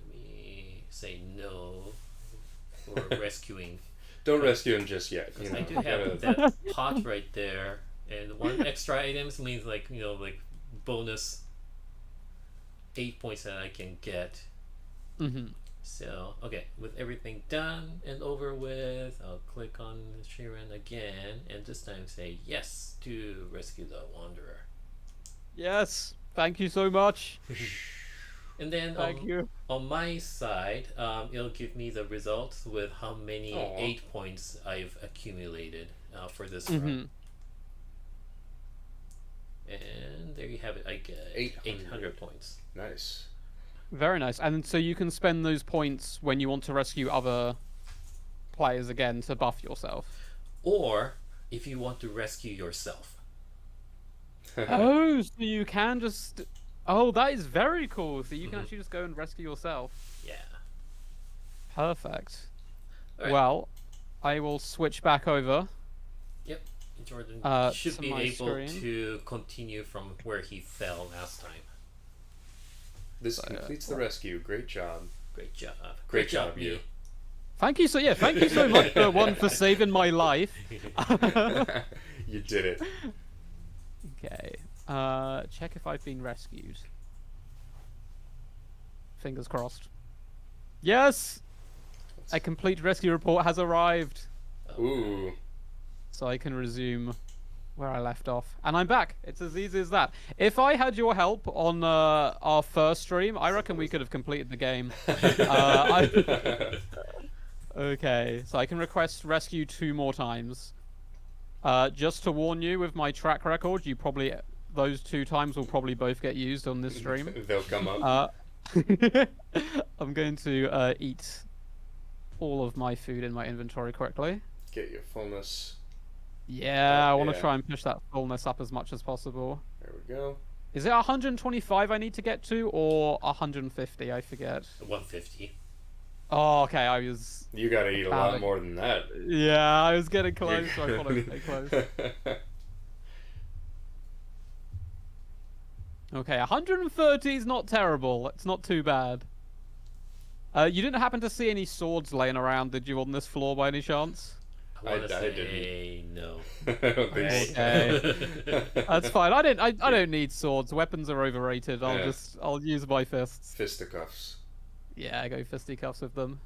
Let me say no for rescuing. Don't rescue him just yet. You know, I do you have gotta- that pot right there, and one extra items means like like bonus 8 points that I can get. Mm-hmm. So okay, with everything done and over with, I'll click on Shiren again, and this time say yes to rescue the wanderer. Yes, thank you so much. And then Thank you. on my side, it'll give me the results with how many Aw. 8 points I've accumulated for this Mm-hmm. run. And there you have it. I get 800 points. Nice. Very nice. And so you can spend those points when you want to rescue other players again to buff yourself. Or if you want to rescue yourself. Oh, so you can just... Oh, that is very cool. So you can actually just go and rescue yourself. Yeah. Perfect. All right. Well, I will switch back over. Yep. Jordan should to be my able screen. to continue from where he fell last time. This completes the rescue. Great job. Great job. Great job, me. you. Thank you thank you so much for saving my life. You did it. Okay. Check if I've been rescued. Fingers crossed. Yes! A complete rescue report has arrived. Ooh. So I can resume where I left off. And I'm back. It's as easy as that. If I had your help on our first stream, I reckon we could have completed the game. Okay, so I can request rescue 2 more times. Just to warn you, with my track record, those 2 times will probably both get used on this stream. They'll come up. I'm going to eat all of my food in my inventory quickly. Get your fullness. Yeah, I want to yeah. try and push that fullness up as much as possible. There we go. Is it 125 I need to get to, or 150? I forget. 150. Oh, okay, I was... You gotta eat a lot more than that. Yeah, I was getting close, so I thought I would stay close. Okay, 130 is not terrible. It's not too bad. You didn't happen to see any swords laying around, did you, on this floor by any chance? I want to I say no. I don't think so. Okay. That's fine. I don't need swords. Weapons are overrated. I'll use my fists. Fisticuffs. Yeah, go fisticuffs with them.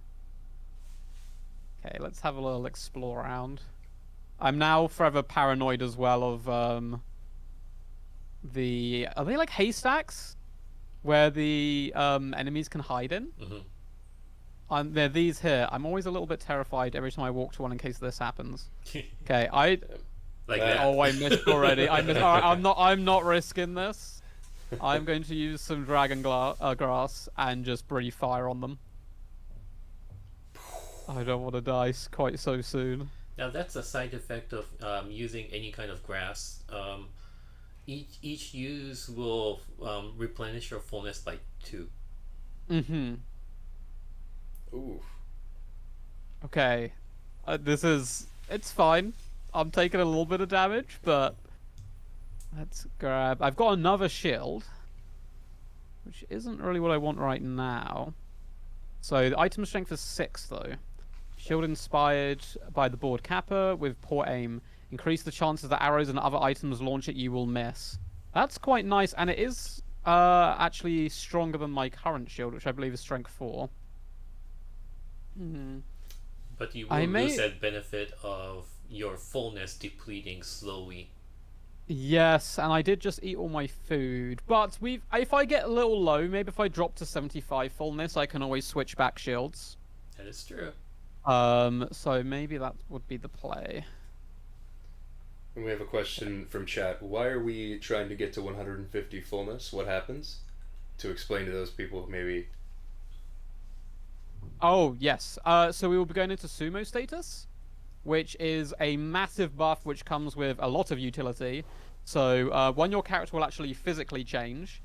Okay, let's have a little explore around. I'm now forever paranoid as well of are they like haystacks where the enemies can hide in? They're these here. I'm always a little bit terrified every time I walk to one in case this happens. Okay, Like that. Oh, I missed already. I missed. All right, I'm not risking this. I'm going to use some dragon grass and just breathe fire on them. I don't want to die quite so soon. Now that's a side effect of using any kind of grass. Each use will replenish your fullness by 2. Mm-hmm. Ooh. Okay. It's fine. I'm taking a little bit of damage, but let's grab... I've got another shield, which isn't really what I want right now. So the item strength is 6, though. Shield inspired by the board kappa with poor aim. Increase the chances that arrows and other items launched at you will miss. That's quite nice, and it is actually stronger than my current shield, which I believe is strength 4. Hmm. But you will lose that benefit of your fullness depleting slowly. Yes, and I did just eat all my food. But if I get a little low, maybe if I drop to 75 fullness, I can always switch back shields. That is true. So maybe that would be the play. And we have a question from chat. Why are we trying to get to 150 fullness? What happens? To explain to those people who maybe... Oh, yes. So we will be going into sumo status, which is a massive buff which comes with a lot of utility. So when your character will actually physically change,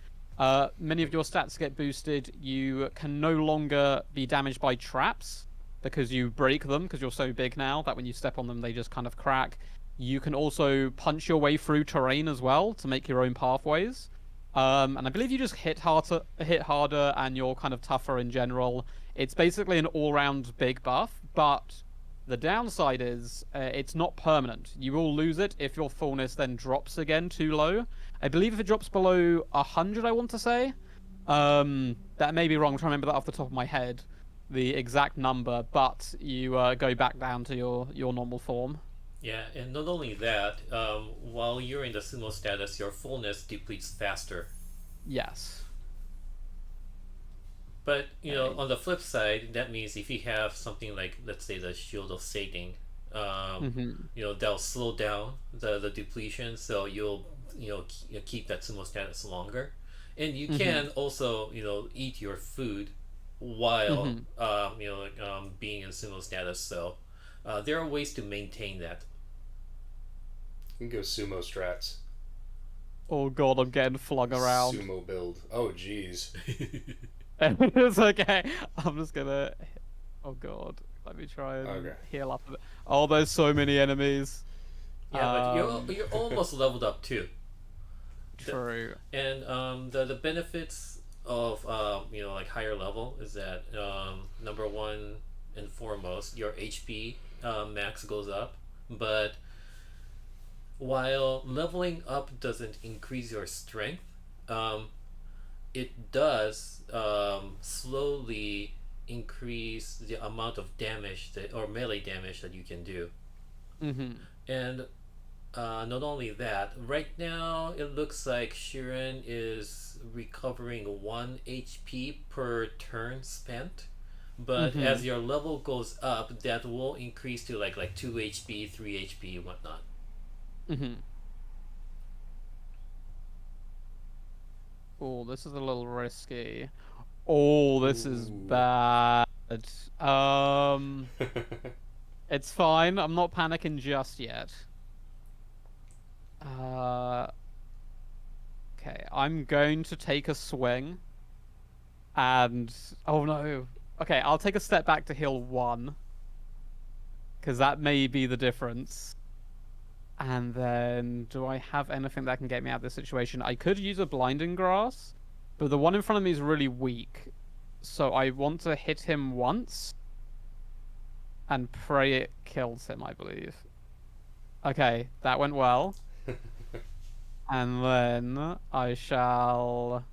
many of your stats get boosted. You can no longer be damaged by traps because you break them because you're so big now that when you step on them, they just kind of crack. You can also punch your way through terrain as well to make your own pathways. And I believe you just hit harder, and you're kind of tougher in general. It's basically an all-round big buff, but the downside is it's not permanent. You will lose it if your fullness then drops again too low. I believe if it drops below 100, I want to say. That may be wrong. I'm trying to remember that off the top of my head, the exact number, but you go back down to your normal form. Yeah, and not only that, while you're in the sumo status, your fullness depletes faster. Yes. But, you know, on the flip side, that means if you have something like, let's say, the Shield of Sating, you know, that'll slow down the depletion, so you'll, keep that sumo status longer. And you can also, eat your food while, being in sumo status, so there are ways to maintain that. You can go sumo strats. Oh god, I'm getting flung around. Sumo build. Oh jeez. It's okay. I'm just gonna... Oh god. Let me try and heal up a bit. Oh, there's so many enemies. Yeah, but you're almost leveled up too. True. And the benefits of like higher level is that number one and foremost, your HP max goes up, but while leveling up doesn't increase your strength, it does slowly increase the amount of damage or melee damage that you can do. And not only that, right now it looks like Shiren is recovering 1 HP per turn spent, but as your level goes up, that will increase to like 2 HP, 3 HP, whatnot. Oh, this is a little risky. Oh, this is bad. It's fine. I'm not panicking just yet. Okay, I'm going to take a swing. And... Oh, no. Okay, I'll take a step back to heal 1. Because that may be the difference. And then, do I have anything that can get me out of this situation? I could use a blinding grass, but the one in front of me is really weak. So I want to hit him once, and pray it kills him, I believe. Okay, that went well. And then I shall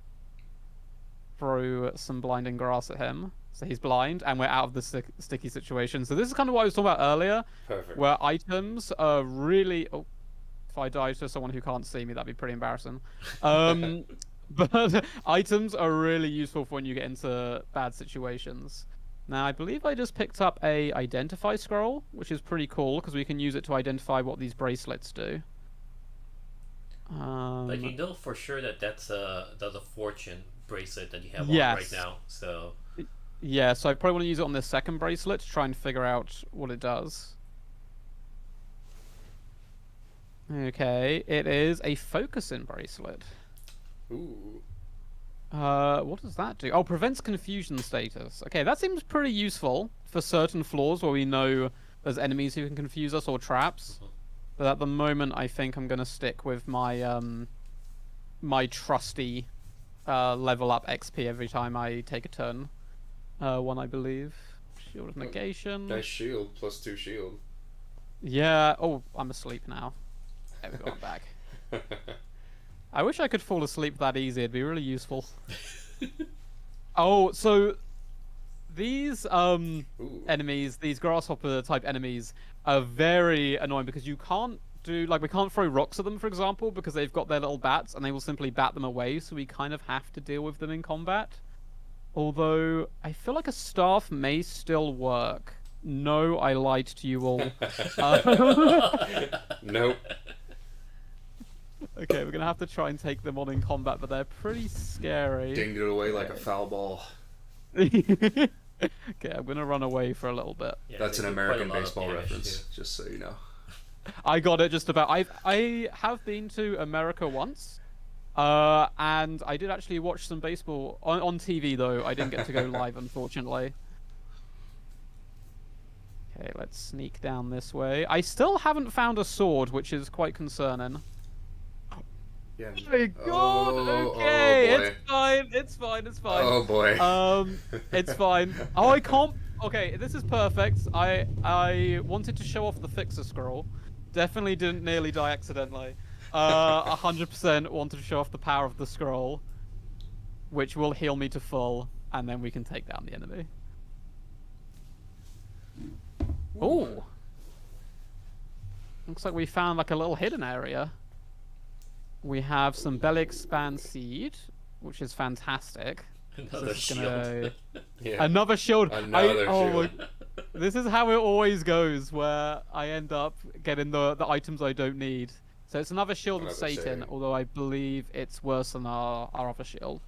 throw some blinding grass at him. So he's blind, and we're out of the sticky situation. So this is kind of what I was talking about earlier. Perfect. Where items are really... Oh, if I die to someone who can't see me, that'd be pretty embarrassing. But items are really useful for when you get into bad situations. Now, I believe I just picked up a identify scroll, which is pretty cool, because we can use it to identify what these bracelets do. But you know for sure that that's a fortune bracelet that you have on right now, so... Yeah, so I probably want to use it on this second bracelet to try and figure out what it does. Okay, it is a focusing bracelet. Ooh. What does that do? Oh, prevents confusion status. Okay, that seems pretty useful for certain floors where we know there's enemies who can confuse us or traps. But at the moment, I think I'm gonna stick with my my trusty level up XP every time I take a turn. One, I believe. Shield of negation. Nice shield, +2 shield. Yeah. Oh, I'm asleep now. There we go. I'm back. I wish I could fall asleep that easy. It'd be really useful. Oh, so these enemies, these grasshopper type enemies, are very annoying because you can't do we can't throw rocks at them, for example, because they've got their little bats and they will simply bat them away. So we kind of have to deal with them in combat. Although I feel like a staff may still work. No, I lied to you all. Nope. Okay, we're gonna have to try and take them on in combat, but they're pretty scary. Dinged it away like a foul ball. Okay, I'm gonna run away for a little bit. Yeah, That's they an do quite a American lot of baseball damage, reference, too. just so you know. I got it just about. I have been to America once, and I did actually watch some baseball on TV though. I didn't get to go live, unfortunately. Okay, let's sneak down this way. I still haven't found a sword, which is quite concerning. Yeah. Oh my god! Okay, boy. it's fine. It's fine. It's fine. Oh boy. It's fine. Oh, I can't. Okay, this is perfect. I wanted to show off the fixer scroll. Definitely didn't nearly die accidentally. 100% wanted to show off the power of the scroll, which will heal me to full, and then we can take down the enemy. Oh, looks like we found like a little hidden area. We have some belly expand seed, which is fantastic. Another This is shield. gonna- Yeah. Another shield. Another oh shield. This is how it always goes, where I end up getting the items I don't need. So it's another shield of Another Satan, Satan. although I believe it's worse than our other shield.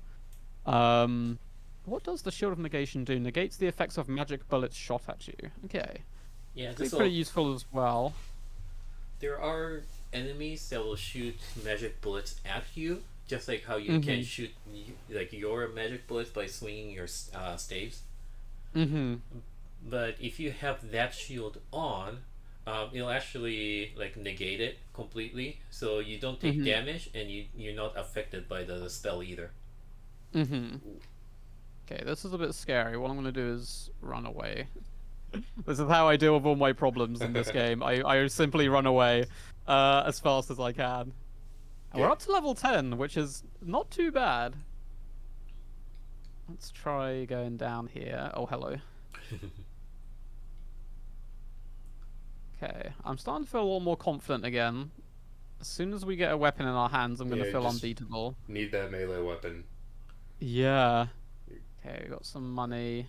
What does the shield of negation do? Negates the effects of magic bullets shot at you. Okay, Yeah, it's this pretty will, useful as well. there are enemies that will shoot magic bullets at you, just like how you can shoot like your magic bullets by swinging your staves. But if you have that shield on, it'll actually like negate it completely, so you don't take damage and you're not affected by the spell either. Okay, this is a bit scary. What I'm going to do is run away. This is how I deal with all my problems in this game. I simply run away as fast as I can. And we're up to level 10, which is not too bad. Let's try going down here. Oh, hello. Okay, I'm starting to feel a little more confident again. As soon as we get a weapon in our hands, I'm going to Yeah, feel just- unbeatable. Need that melee weapon. Yeah. Okay, we got some money.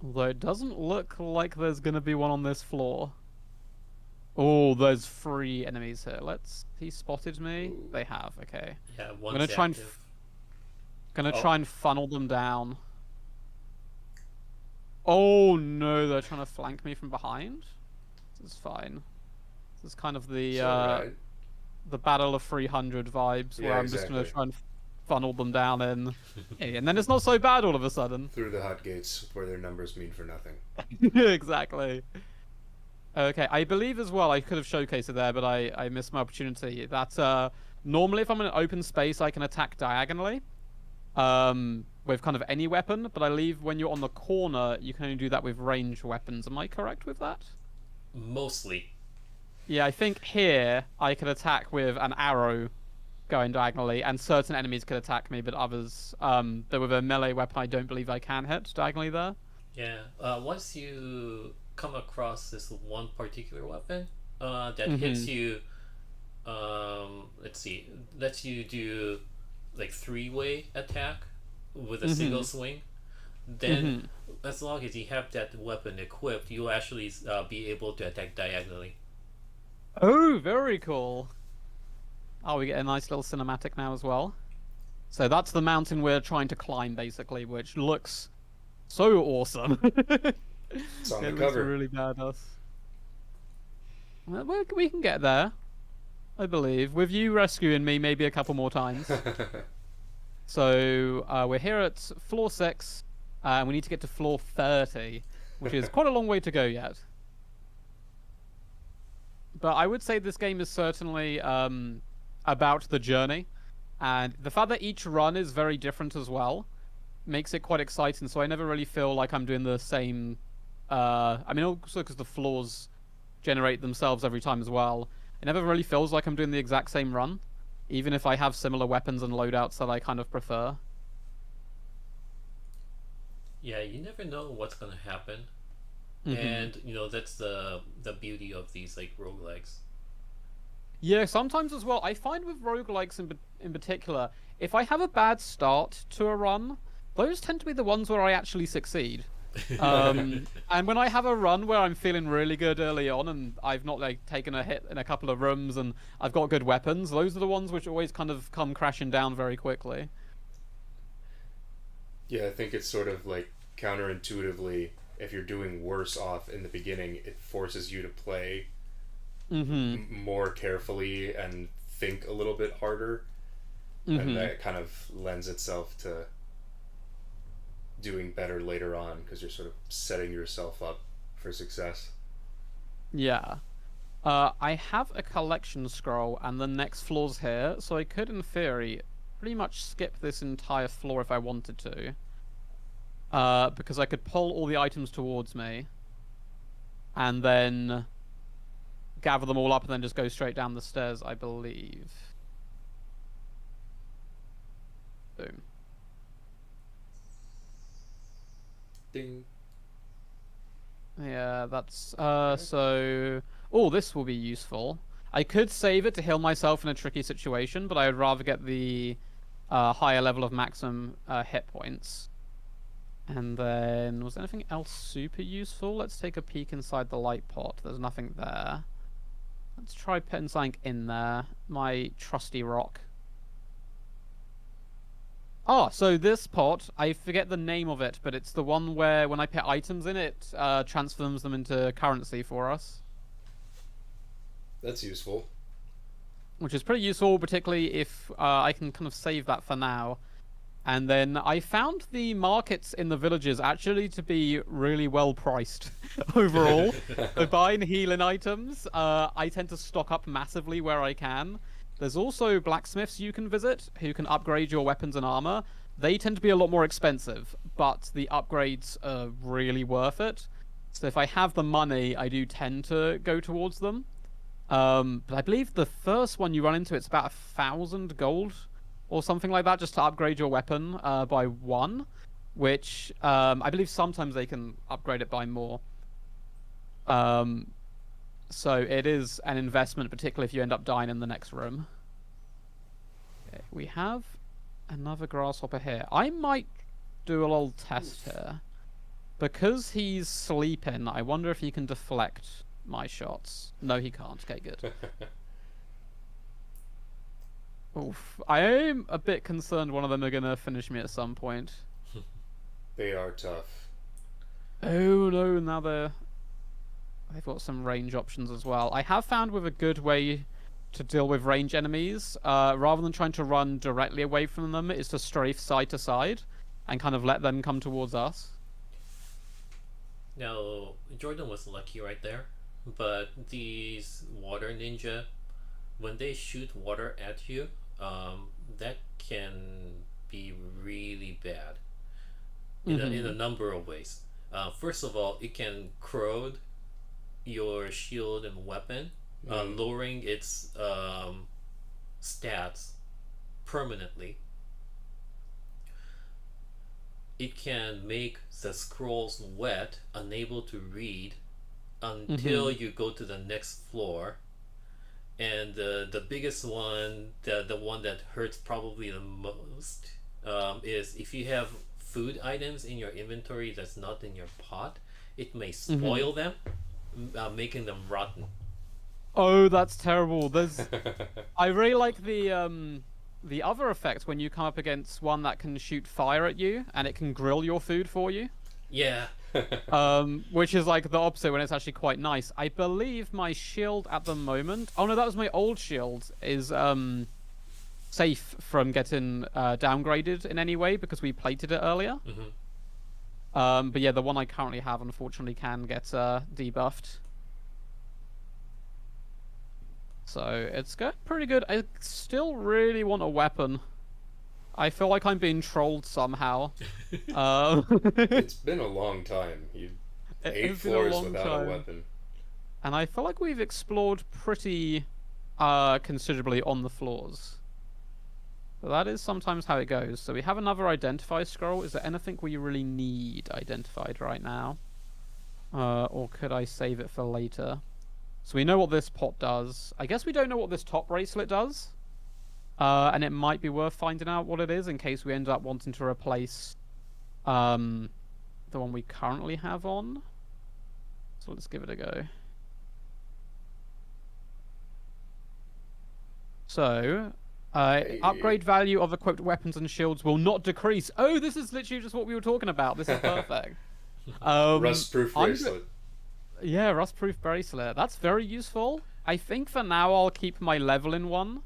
Although it doesn't look like there's gonna be one on this floor. Oh, there's 3 enemies here. He spotted me. Ooh. They have. Okay. Yeah, I'm one's gonna try and active. gonna try and funnel them down. Oh no, they're trying to flank me from behind. This is fine. This is kind of the It's alright. the Battle of 300 vibes, where Yeah, I'm just gonna exactly. try and funnel them down in. And then it's not so bad all of a sudden. Through the hot gates where their numbers mean for nothing. Exactly. Okay, I believe as well, I could have showcased it there, but I missed my opportunity. That normally if I'm in an open space, I can attack diagonally with kind of any weapon, but I believe when you're on the corner, you can only do that with ranged weapons. Am I correct with that? Mostly. Yeah, I think here I could attack with an arrow going diagonally, and certain enemies could attack me, but others, that with a melee weapon, I don't believe I can hit diagonally there. Yeah. Once you come across this one particular weapon that hits you, let's see, lets you do like 3-way attack with a single swing, then as long as you have that weapon equipped, you'll actually be able to attack diagonally. Oh, very cool. Oh, we get a nice little cinematic now as well. So that's the mountain we're trying to climb, basically, which looks so awesome. It's on the It looks cover. really badass. Well, we can get there, I believe. With you rescuing me maybe a couple more times. So we're here at floor 6, and we need to get to floor 30, which is quite a long way to go yet. But I would say this game is certainly about the journey, and the fact that each run is very different as well makes it quite exciting. So I never really feel like I'm doing the same. I mean, also because the floors generate themselves every time as well. It never really feels like I'm doing the exact same run, even if I have similar weapons and loadouts that I kind of prefer. Yeah, you never know what's gonna happen, and that's the beauty of these like roguelikes. Yeah, sometimes as well. I find with roguelikes in particular, if I have a bad start to a run, those tend to be the ones where I actually succeed. And when I have a run where I'm feeling really good early on and I've not like taken a hit in a couple of rooms and I've got good weapons, those are the ones which always kind of come crashing down very quickly. Yeah, I think it's sort of like counterintuitively, if you're doing worse off in the beginning, it forces you to play more carefully and think a little bit harder, and that kind of lends itself to doing better later on because you're sort of setting yourself up for success. Yeah. I have a collection scroll and the next floor's here, so I could, in theory, pretty much skip this entire floor if I wanted to. Because I could pull all the items towards me and then gather them all up and then just go straight down the stairs, I believe. Boom. Ding. Yeah, that's so. Oh, this will be useful. I could save it to heal myself in a tricky situation, but I would rather get the higher level of maximum hit points. And then, was there anything else super useful? Let's take a peek inside the light pot. There's nothing there. Let's try putting something in there. My trusty rock. Oh, so this pot, I forget the name of it, but it's the one where when I put items in it, transforms them into currency for us. That's useful. Which is pretty useful, particularly if I can kind of save that for now. And then I found the markets in the villages actually to be really well priced overall. So buying healing items, I tend to stock up massively where I can. There's also blacksmiths you can visit who can upgrade your weapons and armor. They tend to be a lot more expensive, but the upgrades are really worth it. So if I have the money, I do tend to go towards them. But I believe the first one you run into, it's about 1,000 gold or something like that just to upgrade your weapon by 1, which I believe sometimes they can upgrade it by more. So it is an investment, particularly if you end up dying in the next room. Okay, we have another grasshopper here. I might do a little test here. Because he's sleeping, I wonder if he can deflect my shots. No, he can't. Okay, good. Oof. I am a bit concerned one of them are going to finish me at some point. They are tough. Oh no, now they've got some range options as well. I have found with a good way to deal with range enemies, rather than trying to run directly away from them, is to strafe side to side and kind of let them come towards us. Now, Jordan was lucky right there, but these water ninja, when they shoot water at you, that can be really bad in a number of ways. First of all, it can corrode your shield and weapon, lowering its stats permanently. It can make the scrolls wet, unable to read until you go to the next floor. And the biggest one, the one that hurts probably the most, is if you have food items in your inventory that's not in your pot, it may spoil them, making them rotten. Oh, that's terrible. I really like the other effect when you come up against one that can shoot fire at you and it can grill your food for you. Yeah. Which is like the opposite when it's actually quite nice. I believe my shield at the moment. Oh no, that was my old shield. Is safe from getting downgraded in any way because we plated it earlier. But yeah, the one I currently have unfortunately can get debuffed. So it's going pretty good. I still really want a weapon. I feel like I'm being trolled somehow. It's been a long time. You It 8 has been a floors long without time. a weapon. And I feel like we've explored pretty considerably on the floors. But that is sometimes how it goes. So we have another identify scroll. Is there anything we really need identified right now? Or could I save it for later? So we know what this pot does. I guess we don't know what this top bracelet does. And it might be worth finding out what it is in case we end up wanting to replace the one we currently have on. So let's give it a go. So, upgrade value of equipped weapons and shields will not decrease. Oh, this is literally just what we were talking about. This is perfect. Rust-proof bracelet. Yeah, rust-proof bracelet. That's very useful. I think for now I'll keep my leveling one.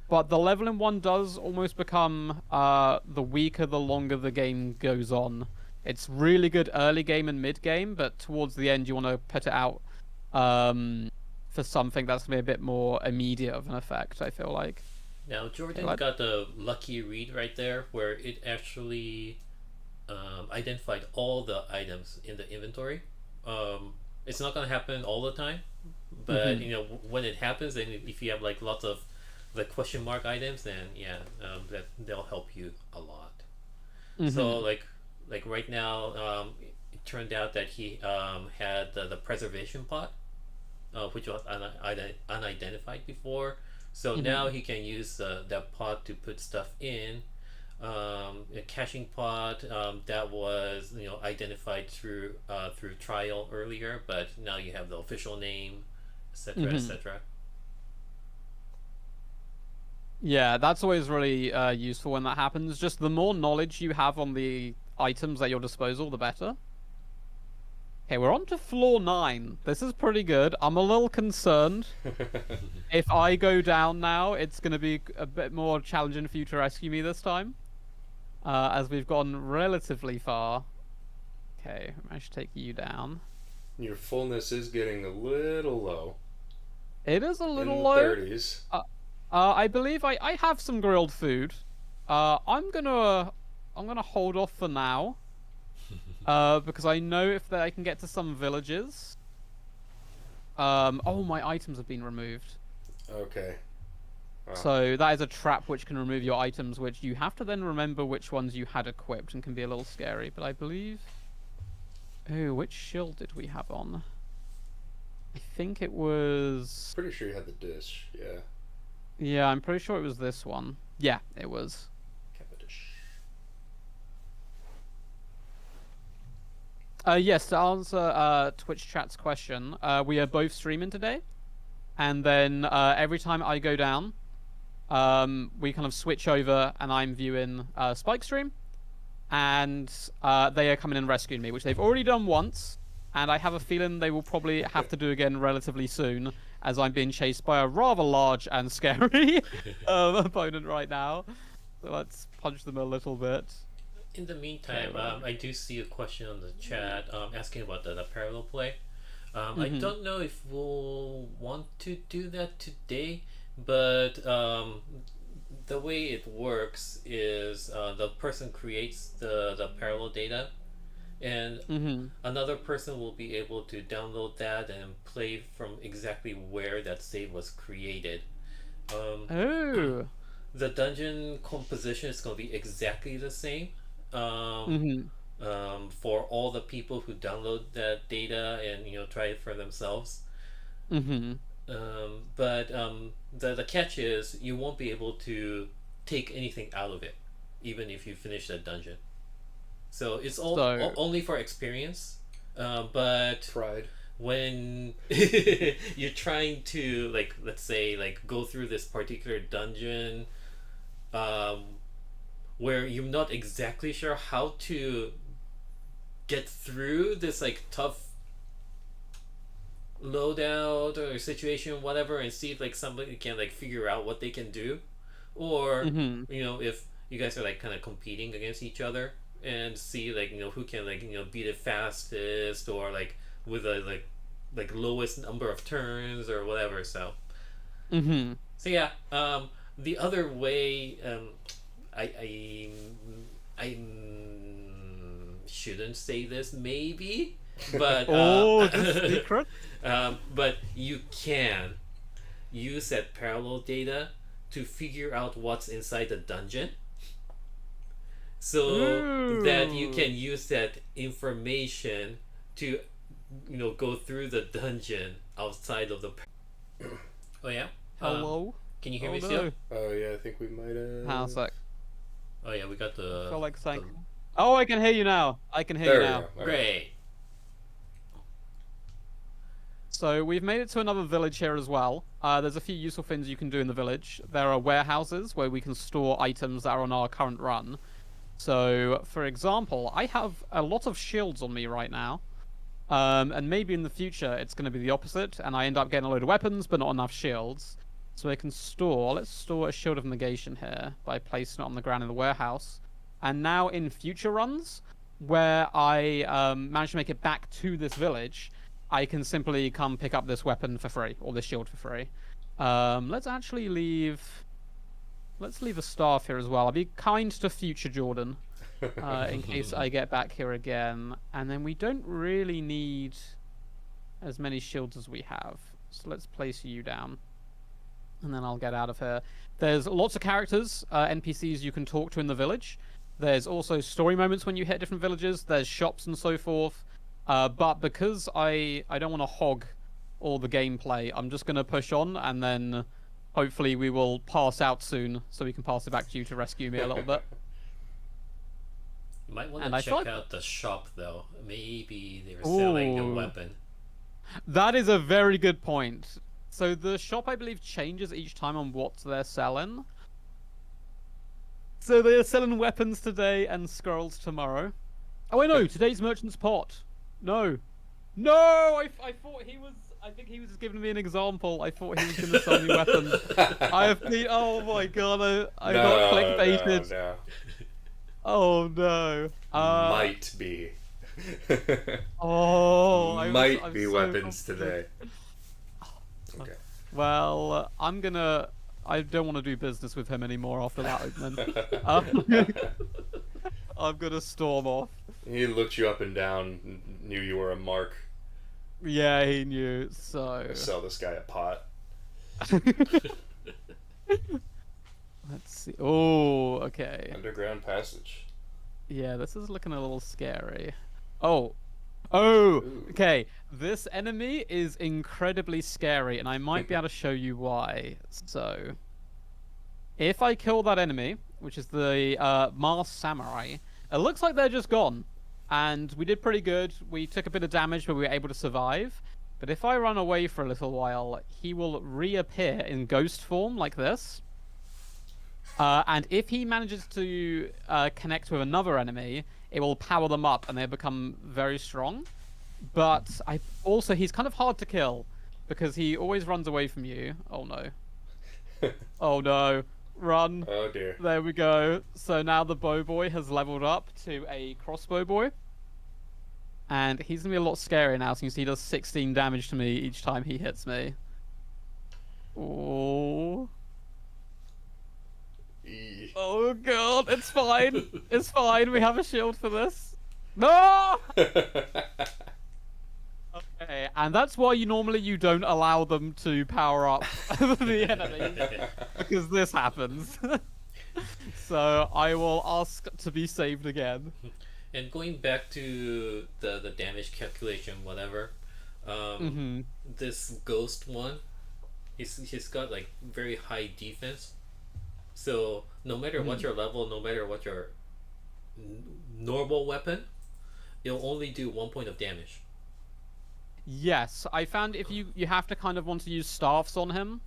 But the leveling one does almost become the weaker the longer the game goes on. It's really good early game and mid game, but towards the end you want to put it out for something that's going to be a bit more immediate of an effect, I feel like. Now, Jordan got the lucky read right there where it actually identified all the items in the inventory. It's not going to happen all the time, but you know, when it happens, and if you have like lots of the question mark items, then yeah, that they'll help you a lot. So like right now, it turned out that he had the preservation pot, which was unidentified before. So now he can use that pot to put stuff in. A caching pot that was identified through trial earlier, but now you have the official name, etc., etc. Yeah, that's always really useful when that happens. Just the more knowledge you have on the items at your disposal, the better. Okay, we're on to floor 9. This is pretty good. I'm a little concerned. If I go down now, it's going to be a bit more challenging for you to rescue me this time. As we've gone relatively far. Okay, I should take you down. Your fullness is getting a little low. It is a little in the low. 30s. I believe I have some grilled food. I'm gonna hold off for now. Because I know if I can get to some villages. Oh, my items have been removed. Okay. Wow. So that is a trap which can remove your items, which you have to then remember which ones you had equipped and can be a little scary. But I believe... Oh, which shield did we have on? I think it was... Pretty sure you had the dish, yeah. Yeah, I'm pretty sure it was this one. Yeah, it was. Yes, to answer Twitch chat's question, we are both streaming today. And then every time I go down, we kind of switch over and I'm viewing Spike stream. And they are coming and rescuing me, which they've already done once. And I have a feeling they will probably have to do again relatively soon, as I'm being chased by a rather large and scary opponent right now. So let's punch them a little bit. In the meantime, I do see a question on the chat asking about the parallel play. I don't know if we'll want to do that today, but the way it works is the person creates the parallel data, and another person will be able to download that and play from exactly where that save was created. Oh. The dungeon composition is going to be exactly the same. For all the people who download that data and try it for themselves. But the catch is you won't be able to take anything out of it, even if you finish that dungeon. So it's only for experience. But pride. When you're trying to let's say go through this particular dungeon, where you're not exactly sure how to get through this like tough loadout or situation, whatever, and see if like somebody can like figure out what they can do, or you know, if you guys are like kind of competing against each other and see like, you know, who can like, you know, beat it fastest, or like with a like lowest number of turns or whatever. So so yeah, the other way, I shouldn't say this maybe, but this secret. but you can use that parallel data to figure out what's inside the dungeon, so that you can use that information to, you know, go through the dungeon outside of the. Oh yeah. Hello. Can you hear me no. still? Oh yeah, I think we might have. How's that? Oh yeah, we got the. I feel like saying. Oh, I can hear you now. I can hear There you we now. go. All right. Great. So we've made it to another village here as well. There's a few useful things you can do in the village. There are warehouses where we can store items that are on our current run. So, for example, I have a lot of shields on me right now. And maybe in the future it's going to be the opposite, and I end up getting a load of weapons but not enough shields. So I can store, let's store a shield of negation here by placing it on the ground in the warehouse. And now in future runs, where I manage to make it back to this village, I can simply come pick up this weapon for free, or this shield for free. Let's actually leave... Let's leave a staff here as well. I'll be kind to future Jordan, in case I get back here again. And then we don't really need as many shields as we have. So let's place you down. And then I'll get out of here. There's lots of characters, NPCs you can talk to in the village. There's also story moments when you hit different villages. There's shops and so forth. But because I don't want to hog all the gameplay, I'm just going to push on, and then hopefully we will pass out soon, so we can pass it back to you to rescue me a little bit. You might want to check out the shop, though. Maybe they're Ooh. selling a weapon. That is a very good point. So the shop, I believe, changes each time on what they're selling. So they're selling weapons today and scrolls tomorrow. Oh, I know. Today's Merchant's Pot. No. No! I thought he was... I think he was just giving me an example. I thought he was going to sell me weapons. I have been... Oh my god, I got clickbaited. No. Oh no. Might be. Oh, Might be so weapons confident. today. Okay. Well, I'm gonna... I don't want to do business with him anymore after that opening. I'm gonna storm off. He looked you up and down, knew you were a mark. Yeah, he knew, so... Sell this guy a pot. Let's see. Oh, okay. Underground passage. Yeah, this is looking a little scary. Oh. Oh! Ooh. Okay, this enemy is incredibly scary, and I might be able to show you why. So... If I kill that enemy, which is the Mars Samurai, it looks like they're just gone. And we did pretty good. We took a bit of damage, but we were able to survive. But if I run away for a little while, he will reappear in ghost form like this. And if he manages to connect with another enemy, it will power them up and they become very strong. But he's kind of hard to kill because he always runs away from you. Oh no. Oh no. Run. Oh dear. There we go. So now the bow boy has leveled up to a crossbow boy. And he's going to be a lot scarier now, so you can see he does 16 damage to me each time he hits me. Oh. Oh god, it's fine. It's fine, we have a shield for this. No! Okay, and that's why you don't allow them to power up the enemies, because this happens. So I will ask to be saved again. And going back to the damage calculation, whatever, this ghost one, he's got like very high defense. So no matter what your level, no matter what your normal weapon, it'll only do 1 point of damage. Yes, I found if you have to kind of want to use staffs on him,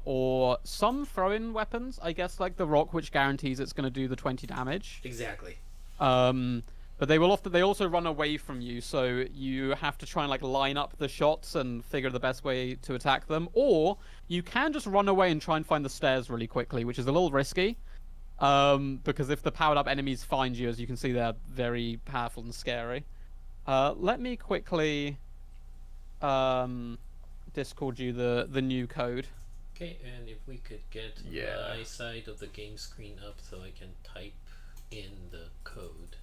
or some throw-in weapons, I guess, like the rock, which guarantees it's going to do the 20 damage. Exactly. But they also run away from you, so you have to try and like line up the shots and figure the best way to attack them. Or you can just run away and try and find the stairs really quickly, which is a little risky. Because if the powered up enemies find you, as you can see, they're very powerful and scary. Let me quickly Discord you the new code. Okay, and if we could get my side of the game screen up so I can type in the code.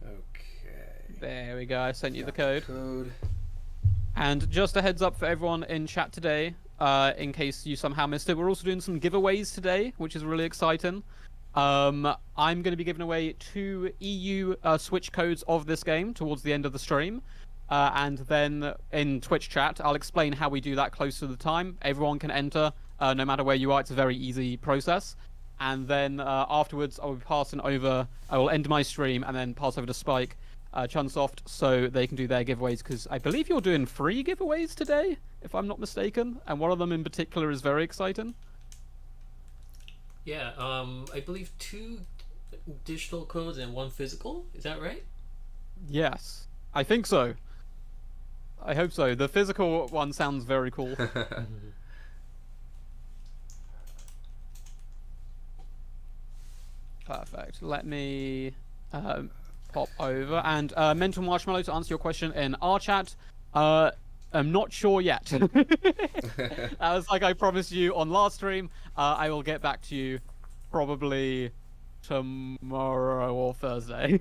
Okay. There we go. I sent you the code. Code. And just a heads up for everyone in chat today, in case you somehow missed it, we're also doing some giveaways today, which is really exciting. I'm going to be giving away 2 EU Switch codes of this game towards the end of the stream. And then in Twitch chat, I'll explain how we do that close to the time. Everyone can enter, no matter where you are. It's a very easy process. And then afterwards, I will end my stream and then pass over to Spike, Chunsoft, so they can do their giveaways, because I believe you're doing 3 giveaways today, if I'm not mistaken. And one of them in particular is very exciting. Yeah, I believe 2 digital codes and 1 physical. Is that right? Yes, I think so. I hope so. The physical one sounds very cool. Perfect. Let me pop over. And Mental Marshmallow, to answer your question in our chat, I'm not sure yet. As like I promised you on last stream, I will get back to you probably tomorrow or Thursday.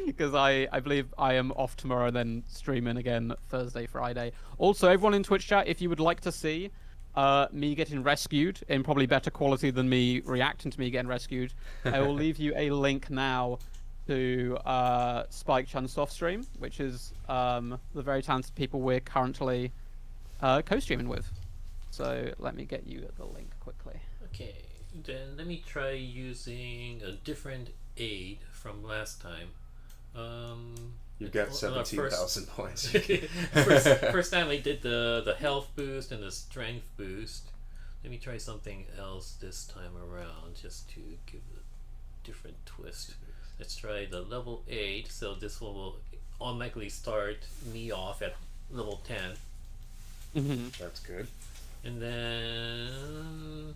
Because I believe I am off tomorrow, then streaming again Thursday, Friday. Also, everyone in Twitch chat, if you would like to see me getting rescued in probably better quality than me reacting to me getting rescued, I will leave you a link now to Spike Chunsoft stream, which is the very talented people we're currently co-streaming with. So let me get you the link quickly. Okay, then let me try using a different aid from last time. You've got 17,000 points. first time I did the health boost and the strength boost. Let me try something else this time around, just to give a different twist. Let's try the level 8, so this one will automatically start me off at level 10. Mm-hmm. That's good. And then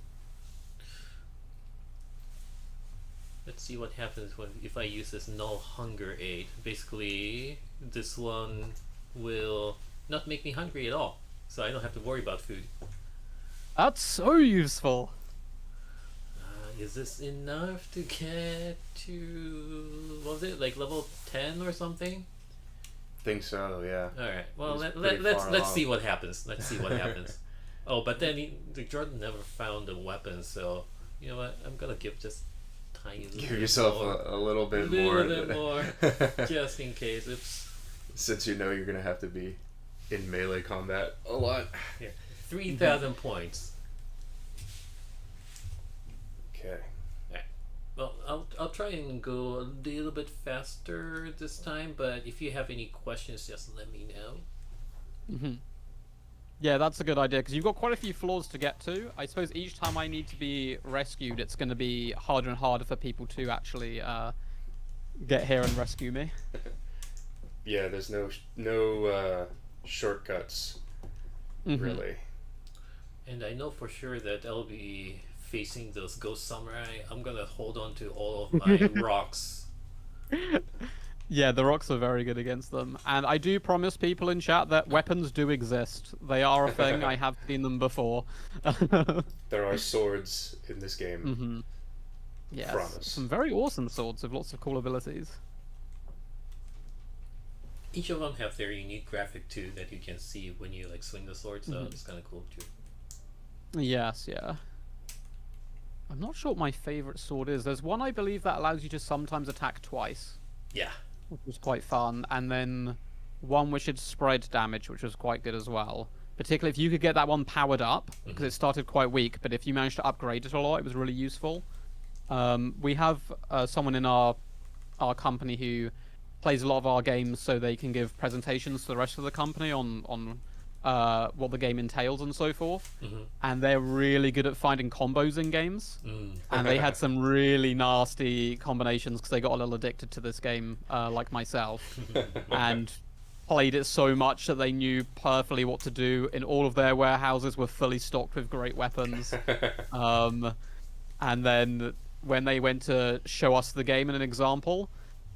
let's see what happens if I use this null hunger aid. Basically, this one will not make me hungry at all, so I don't have to worry about food. That's so useful. Is this enough to get to, what was it, like level 10 or something? Think so, yeah. Alright, well, Let's let's see what happens. Let's see what happens. Oh, but then Jordan never found a weapon, so you know what? I'm gonna give just tiny little Give yourself a little bit more. Just in case. Oops. Since you know you're gonna have to be in melee combat a lot. Yeah, 3,000 points. Okay. Well, I'll try and go a little bit faster this time, but if you have any questions, just let me know. Mm-hmm. Yeah, that's a good idea, because you've got quite a few floors to get to. I suppose each time I need to be rescued, it's going to be harder and harder for people to actually get here and rescue me. Yeah, there's no shortcuts, really. And I know for sure that I'll be facing those ghost samurai. I'm gonna hold on to all of my rocks. Yeah, the rocks are very good against them. And I do promise people in chat that weapons do exist. They are a thing. I have seen them before. There are swords in this game. Mm-hmm. Yes, Promise. some very awesome swords with lots of cool abilities. Each of them have their unique graphic too that you can see when you like swing the sword, so it's kind of cool too. Yes, yeah. I'm not sure what my favorite sword is. There's one I believe that allows you to sometimes attack twice. Yeah. Which was quite fun. And then one which had spread damage, which was quite good as well. Particularly if you could get that one powered up, because it started quite weak, but if you managed to upgrade it a lot, it was really useful. We have someone in our company who plays a lot of our games so they can give presentations to the rest of the company on what the game entails and so forth. Mm-hmm. And they're really good at finding combos in games. Mm. And they had some really nasty combinations because they got a little addicted to this game, like myself, and played it so much that they knew perfectly what to do. In all of their warehouses were fully stocked with great weapons. And then when they went to show us the game in an example,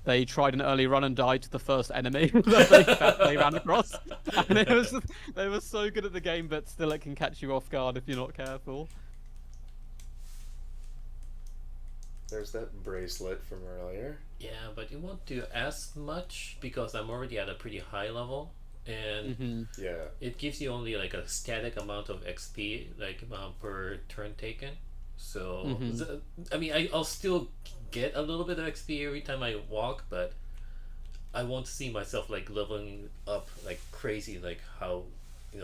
they tried an early run and died to the first enemy that they ran across. And they were so good at the game, but still it can catch you off guard if you're not careful. There's that bracelet from earlier. Yeah, but it won't do as much because I'm already at a pretty high level, and Yeah. it gives you only like a static amount of XP, like per turn taken. So I mean, I'll still get a little bit of XP every time I walk, but I won't see myself like leveling up like crazy, like how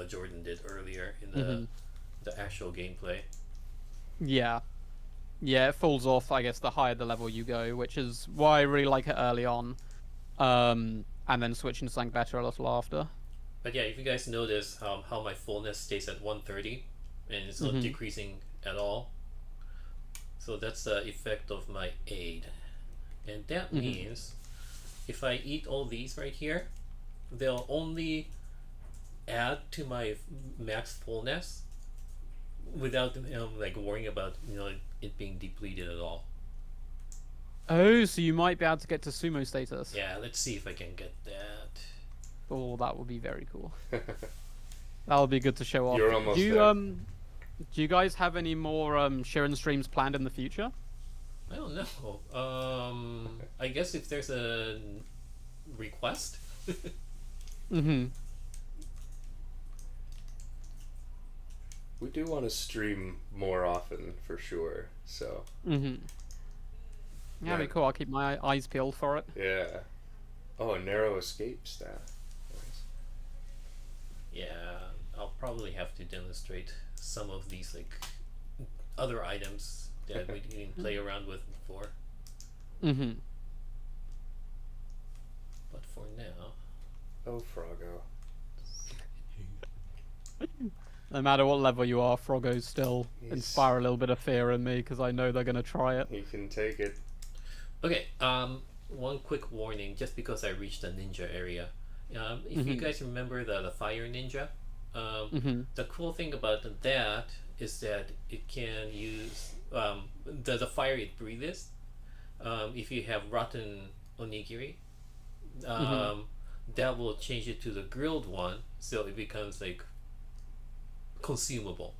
Jordan did earlier in the actual gameplay. Yeah. Yeah, it falls off, I guess, the higher the level you go, which is why I really like it early on. And then switching to something better a little after. But yeah, if you guys notice how my fullness stays at 130 and it's not decreasing at all. So that's the effect of my aid. And that means if I eat all these right here, they'll only add to my max fullness without like worrying about it being depleted at all. Oh, so you might be able to get to sumo status. Yeah, let's see if I can get that. Oh, that would be very cool. That would be good to show off. You're almost do you guys have any more Shiren streams planned in the future? I don't know. I guess if there's a request. We do want to stream more often for sure. So. Yeah, that'd be cool. I'll keep my eyes peeled for it. Yeah. Oh, a narrow escape staff. Nice. Yeah, I'll probably have to demonstrate some of these like other items that we didn't play around with before. But for now. Oh, Froggo. No matter what level you are, Froggo's still inspire a little bit of fear in me because I know they're gonna try it. You can take it. Okay, one quick warning, just because I reached the ninja area. If you guys remember the fire ninja, the cool thing about that is that it can use the fire it breathes. If you have rotten onigiri, that will change it to the grilled one, so it becomes like consumable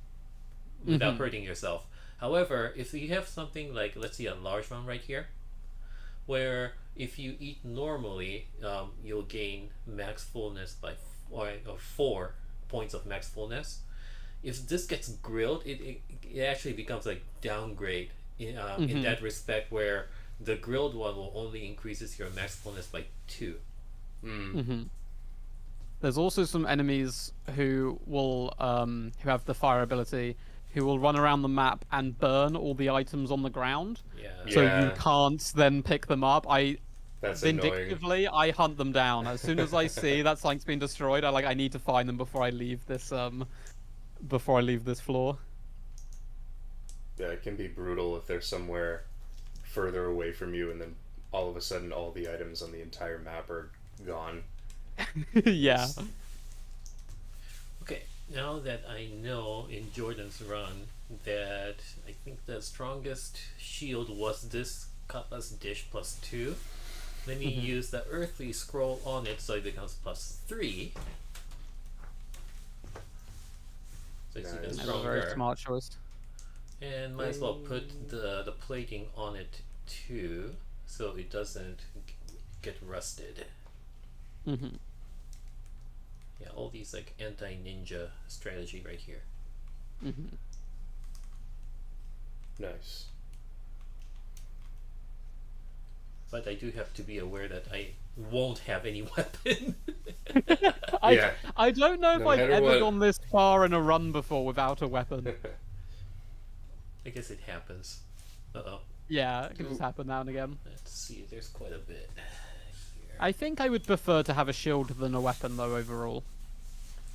without hurting yourself. However, if you have something like, let's see, a large one right here, where if you eat normally, you'll gain max fullness by 4 points of max fullness. If this gets grilled, it actually becomes like downgrade in that respect, where the grilled one will only increases your max fullness by 2. There's also some enemies who will who have the fire ability, who will run around the map and burn all the items on the ground. So you can't then pick them up. That's vindictively annoying. I hunt them down as soon as I see that something's been destroyed. I need to find them before I leave this floor. Yeah, it can be brutal if they're somewhere further away from you, and then all of a sudden all the items on the entire map are gone. Yeah. Okay, now that I know in Jordan's run that I think the strongest shield was this cutlass dish +2, let me use the earthly scroll on it so it becomes +3. So it's even That's a stronger. very smart choice. And might as well put the plating on it too, so it doesn't get rusted. Yeah, all these like anti-ninja strategy right here. Nice. But I do have to be aware that I won't have any weapon. I don't know if No I've matter ever what. gone this far in a run before without a weapon. I guess it happens. Uh-oh. Yeah, it can just happen now and again. Let's see, there's quite a bit here. I think I would prefer to have a shield than a weapon, though, overall.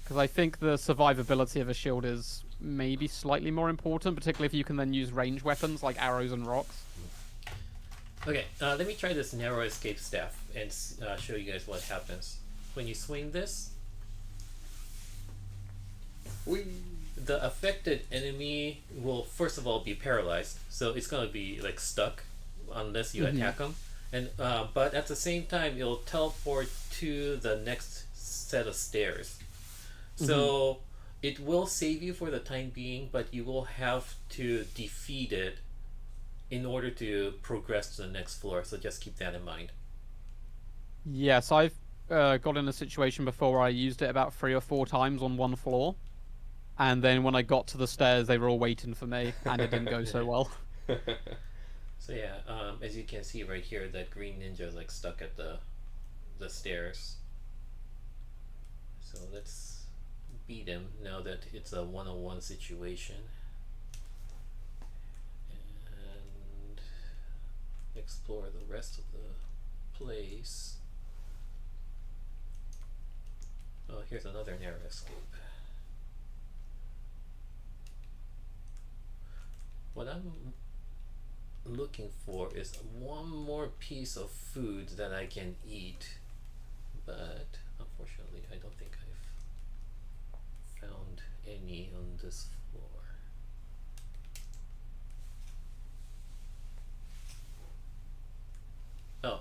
Because I think the survivability of a shield is maybe slightly more important, particularly if you can then use range weapons like arrows and rocks. Okay, let me try this narrow escape staff and show you guys what happens. When you swing this, the affected enemy will first of all be paralyzed, so it's gonna be like stuck unless you attack them. And but at the same time, it'll teleport to the next set of stairs. So it will save you for the time being, but you will have to defeat it in order to progress to the next floor. So just keep that in mind. Yes, I've got in a situation before where I used it about 3 or 4 times on one floor. And then when I got to the stairs, they were all waiting for me, and it didn't go so well. So yeah, as you can see right here, that green ninja is like stuck at the stairs. So let's beat him now that it's a one-on-one situation. And explore the rest of the place. Oh, here's another narrow escape. What I'm looking for is one more piece of food that I can eat, but unfortunately I don't think I've found any on this floor. Oh,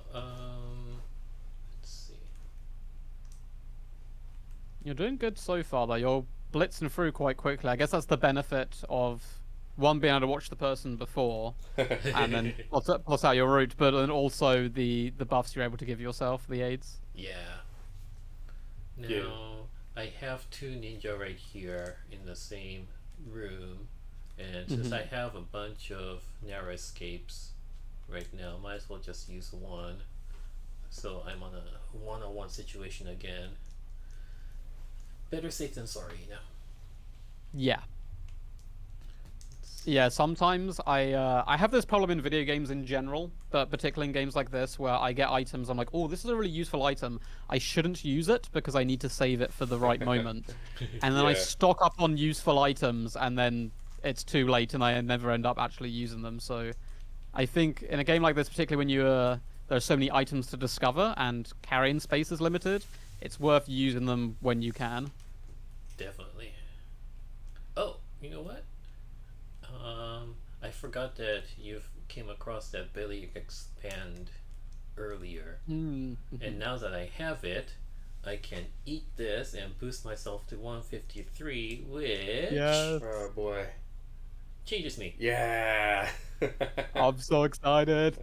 let's see. You're doing good so far, though. You're blitzing through quite quickly. I guess that's the benefit of one, being able to watch the person before, and then plus out your route, but then also the buffs you're able to give yourself, the aids. Yeah. Now, I have 2 ninja right here in the same room, and since I have a bunch of narrow escapes right now, might as well just use one. So I'm on a one-on-one situation again. Better safe than sorry, you know. Yeah. Yeah, sometimes I have this problem in video games in general, but particularly in games like this where I get items, I'm like, oh, this is a really useful item. I shouldn't use it because I need to save it for the right moment. And then I stock up on useful items, and then it's too late, and I never end up actually using them. So I think in a game like this, particularly when there are so many items to discover and carrying space is limited, it's worth using them when you can. Definitely. Oh, you know what? I forgot that you came across that belly expand earlier. And now that I have it, I can eat this and boost myself to 153, which Oh boy. changes me. Yeah. I'm so excited.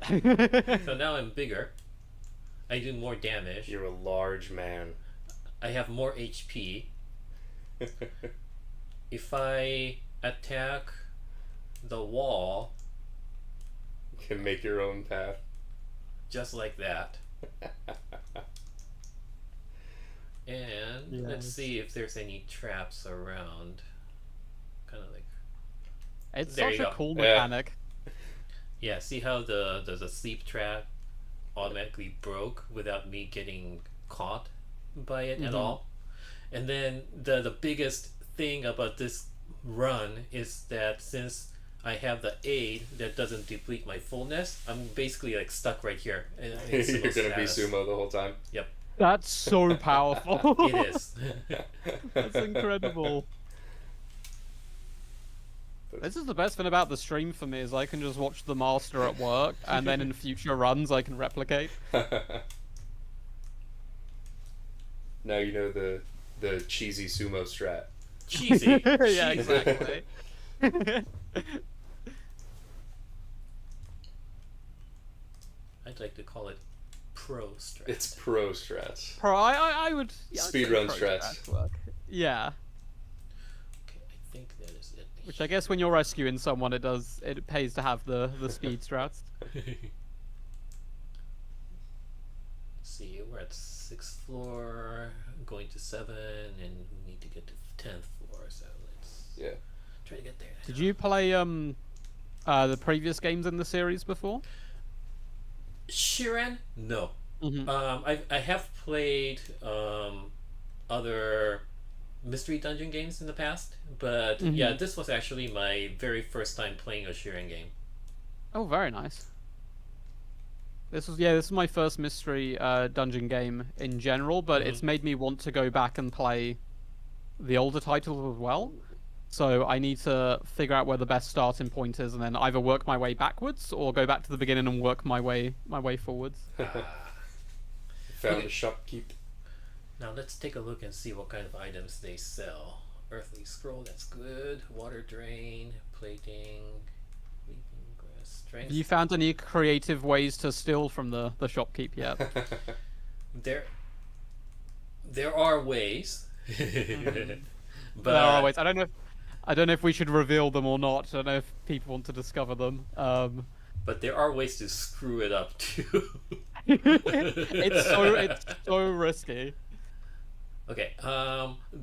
So now I'm bigger. I do more damage. You're a large man. I have more HP. If I attack the wall, You can make your own path. just like that. And let's see if there's any traps around. Kind of like, It's There such you a go. cool Yeah. mechanic. yeah, see how the sleep trap automatically broke without me getting caught by it at all. And then the biggest thing about this run is that since I have the aid that doesn't deplete my fullness, I'm basically like stuck right here. In You're sumo gonna be status. sumo the whole time. Yep, That's so powerful. it is. That's incredible. This is the best thing about the stream for me, is I can just watch the master at work, and then in future runs I can replicate. Now you know the cheesy sumo strat. Cheesy. Yeah, Cheesy. exactly. I'd like to call it pro strat. It's pro strats. I would... Yeah, I'd say Speedrun pro strats. strats work. Yeah. Okay, I think that is it. Which I guess when you're rescuing someone, it pays to have the speed strats. Let's see, we're at 6th floor, going to 7, and we need to get to 10th floor, so let's try to get there. Did you play the previous games in the series before? Shiren? No. Mm-hmm. I have played other mystery dungeon games in the past, but yeah, this was actually my very first time playing a Shiren game. Oh, very nice. This is my first mystery dungeon game in general, but it's made me want to go back and play the older titles as well. So I need to figure out where the best starting point is, and then either work my way backwards or go back to the beginning and work my way forwards. Found a shopkeep. Now let's take a look and see what kind of items they sell. Earthly scroll, that's good. Water drain, plating, leaping grass, strength. Have you found any creative ways to steal from the shopkeep yet? There are ways. But there are ways. I don't know if we should reveal them or not. I don't know if people want to discover them. But there are ways to screw it up too. it's so risky. Okay,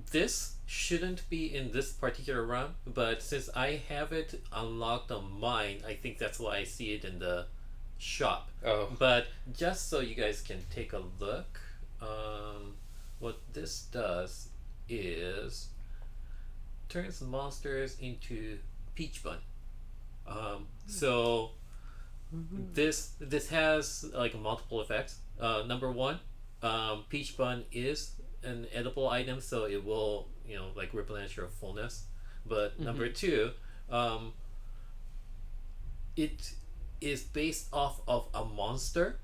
this shouldn't be in this particular run, but since I have it unlocked on mine, I think that's why I see it in the shop. Oh. But just so you guys can take a look, what this does is turns monsters into peach bun. So this has like multiple effects. Number one, peach bun is an edible item, so it will like replenish your fullness. But number two, it is based off of a monster,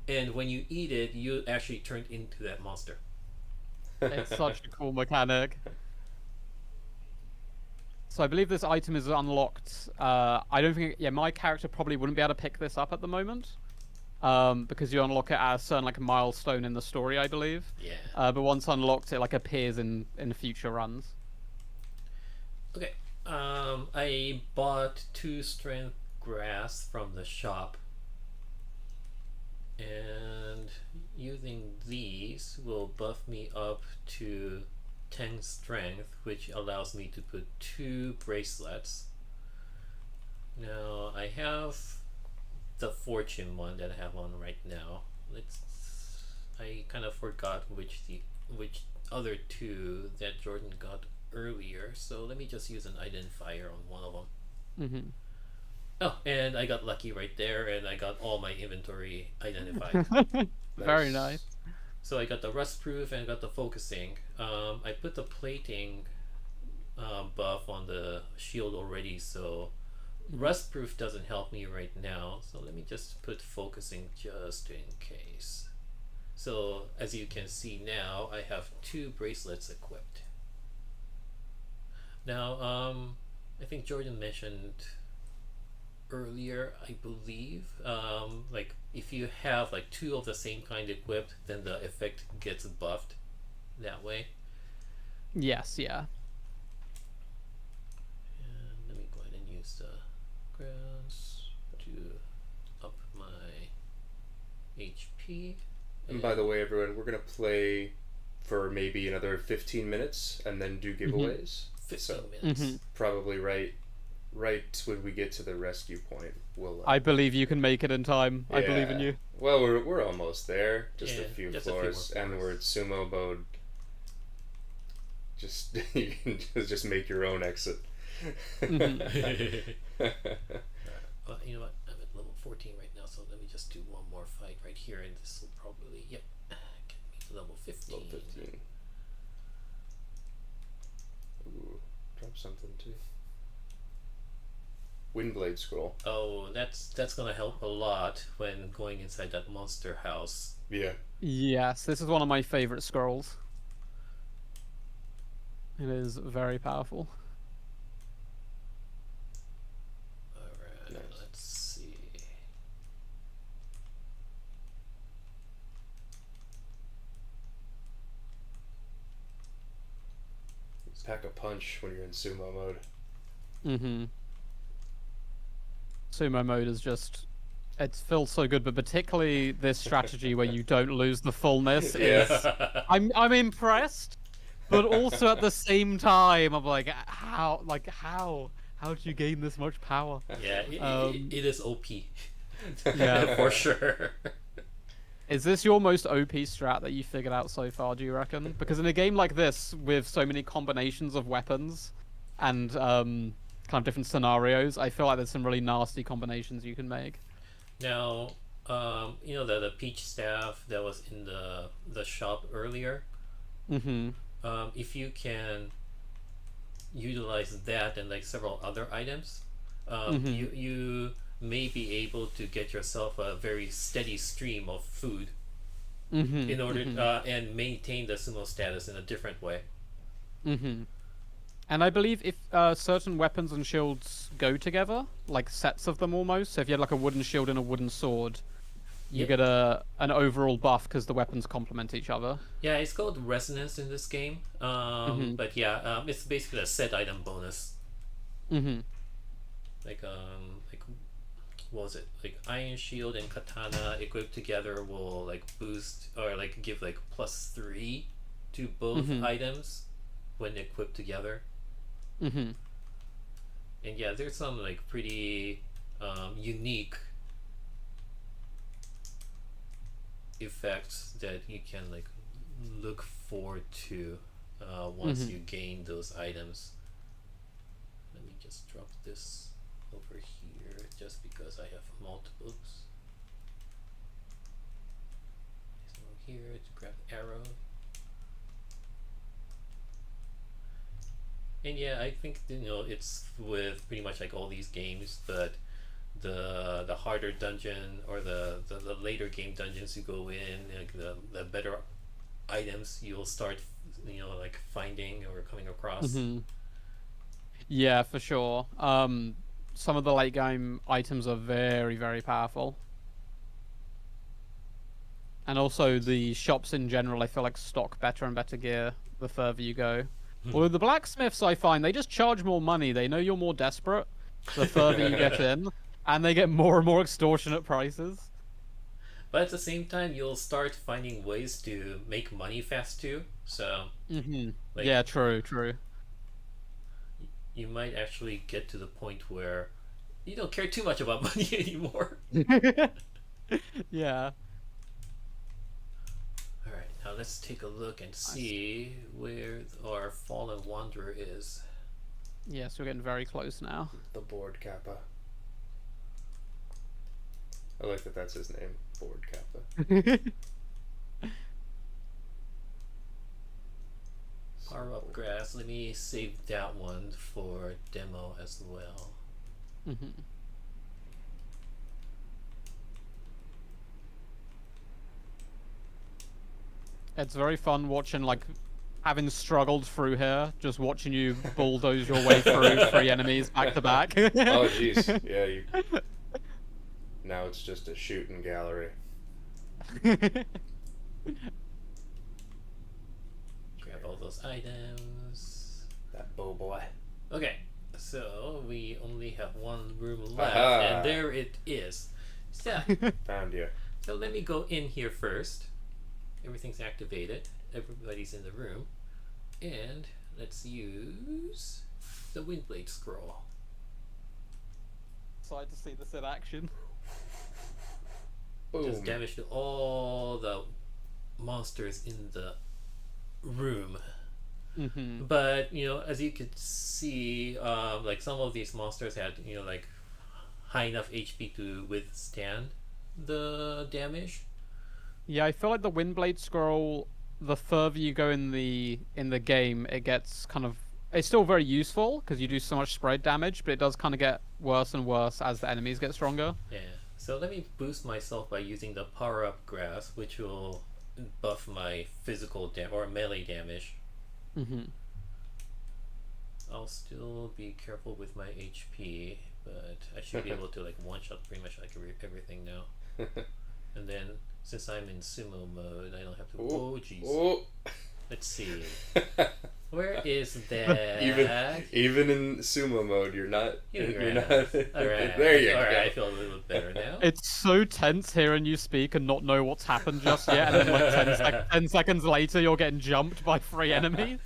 and when you eat it, you actually turn into that monster. It's such a cool mechanic. So I believe this item is unlocked. I don't think... Yeah, my character probably wouldn't be able to pick this up at the moment. Because you unlock it at a certain milestone in the story, I believe. Yeah. But once unlocked, it appears in future runs. Okay. I bought 2 strength grass from the shop. And using these will buff me up to 10 strength, which allows me to put 2 bracelets. Now I have the fortune one that I have on right now. I kind of forgot which other 2 that Jordan got earlier, so let me just use an identifier on one of them. Oh, and I got lucky right there, and I got all my inventory identified. Very nice. So I got the rust proof and I got the focusing. I put the plating buff on the shield already, so rust proof doesn't help me right now. So let me just put focusing just in case. So as you can see now, I have 2 bracelets equipped. Now, I think Jordan mentioned earlier, I believe, if you have 2 of the same kind equipped, then the effect gets buffed that way. Yes, yeah. And let me go ahead and use the grass to up my HP. And by the way, everyone, we're gonna play for maybe another 15 minutes and then do giveaways. 15 minutes. Probably right when we get to the rescue point, we'll. I believe you can make it in time. I believe in you. Well, we're almost there. Just a few just floors, a few more and we're in sumo mode. Just you can just make your own exit. Well, you know what? I'm at level 14 right now, so let me just do one more fight right here, and this will probably get me to level 15. Level 15. Ooh, drop something too. Windblade scroll. Oh, that's gonna help a lot when going inside that monster house. Yeah. Yes, this is one of my favorite scrolls. It is very powerful. Alright, Nice. Let's see. Pack a punch when you're in sumo mode. Sumo mode is just... It feels so good, but particularly this strategy where you don't lose the fullness is... I'm impressed, but also at the same time, I'm like, how do you gain this much power? Yeah, it is OP. Yeah, for sure. Is this your most OP strat that you figured out so far, do you reckon? Because in a game like this, with so many combinations of weapons and kind of different scenarios, I feel like there's some really nasty combinations you can make. Now, you know the peach staff that was in the shop earlier. Mm-hmm. If you can utilize that and like several other items, you may be able to get yourself a very steady stream of food in order and maintain the sumo status in a different way. And I believe if certain weapons and shields go together, like sets of them almost, so if you had like a wooden shield and a wooden sword, you get an overall buff because the weapons complement each other. Yeah, it's called resonance in this game. But yeah, it's basically a set item bonus. Like what was it? Like Iron Shield and Katana equipped together will like boost or like give like +3 to both items when equipped together. And yeah, there's some like pretty unique effects that you can like look forward to once you gain those items. Let me just drop this over here just because I have multiples. This one here to grab the arrow. And yeah, I think it's with pretty much like all these games, but the harder dungeon or the later game dungeons you go in, like the better items you'll start like finding or coming across. Yeah, for sure. Some of the late game items are very, very powerful. And also the shops in general, I feel like stock better and better gear the further you go. Although the blacksmiths, I find, they just charge more money. They know you're more desperate the further you get in, and they get more and more extortionate prices. But at the same time, you'll start finding ways to make money fast too. So, like, yeah, true. You might actually get to the point where you don't care too much about money anymore. Yeah. Alright, now let's take a look and see where our fallen wanderer is. Yes, we're getting very close now. The Board Kappa. I like that that's his name, Board Kappa. Power up grass. Let me save that one for demo as well. It's very fun watching, like, having struggled through here, just watching you bulldoze your way through 3 enemies back to back. Oh, jeez. Yeah, now it's just a shooting gallery. Grab all those items. That bow boy. Okay, so we only have one room left, Aha. and there it is. So, Found you. so let me go in here first. Everything's activated. Everybody's in the room. And let's use the Windblade Scroll. Excited to see this in action. Boom. Does damage to all the monsters in the room. But as you could see, like some of these monsters had like high enough HP to withstand the damage. Yeah, I feel like the Windblade Scroll, the further you go in the game, it gets kind of... It's still very useful, because you do so much spread damage, but it does kind of get worse and worse as the enemies get stronger. Yeah, so let me boost myself by using the Power Up Grass, which will buff my physical or melee damage. I'll still be careful with my HP, but I should be able to like one-shot pretty much like everything now. And then, since I'm in sumo mode, I don't have to... Oh, jeez. Oh. Let's see. Where is that? Even in sumo mode, you're not... You're not... Alright. There you go. Alright, I feel a little better now. It's so tense hearing you speak and not know what's happened just yet, and then like 10 seconds later you're getting jumped by 3 enemies.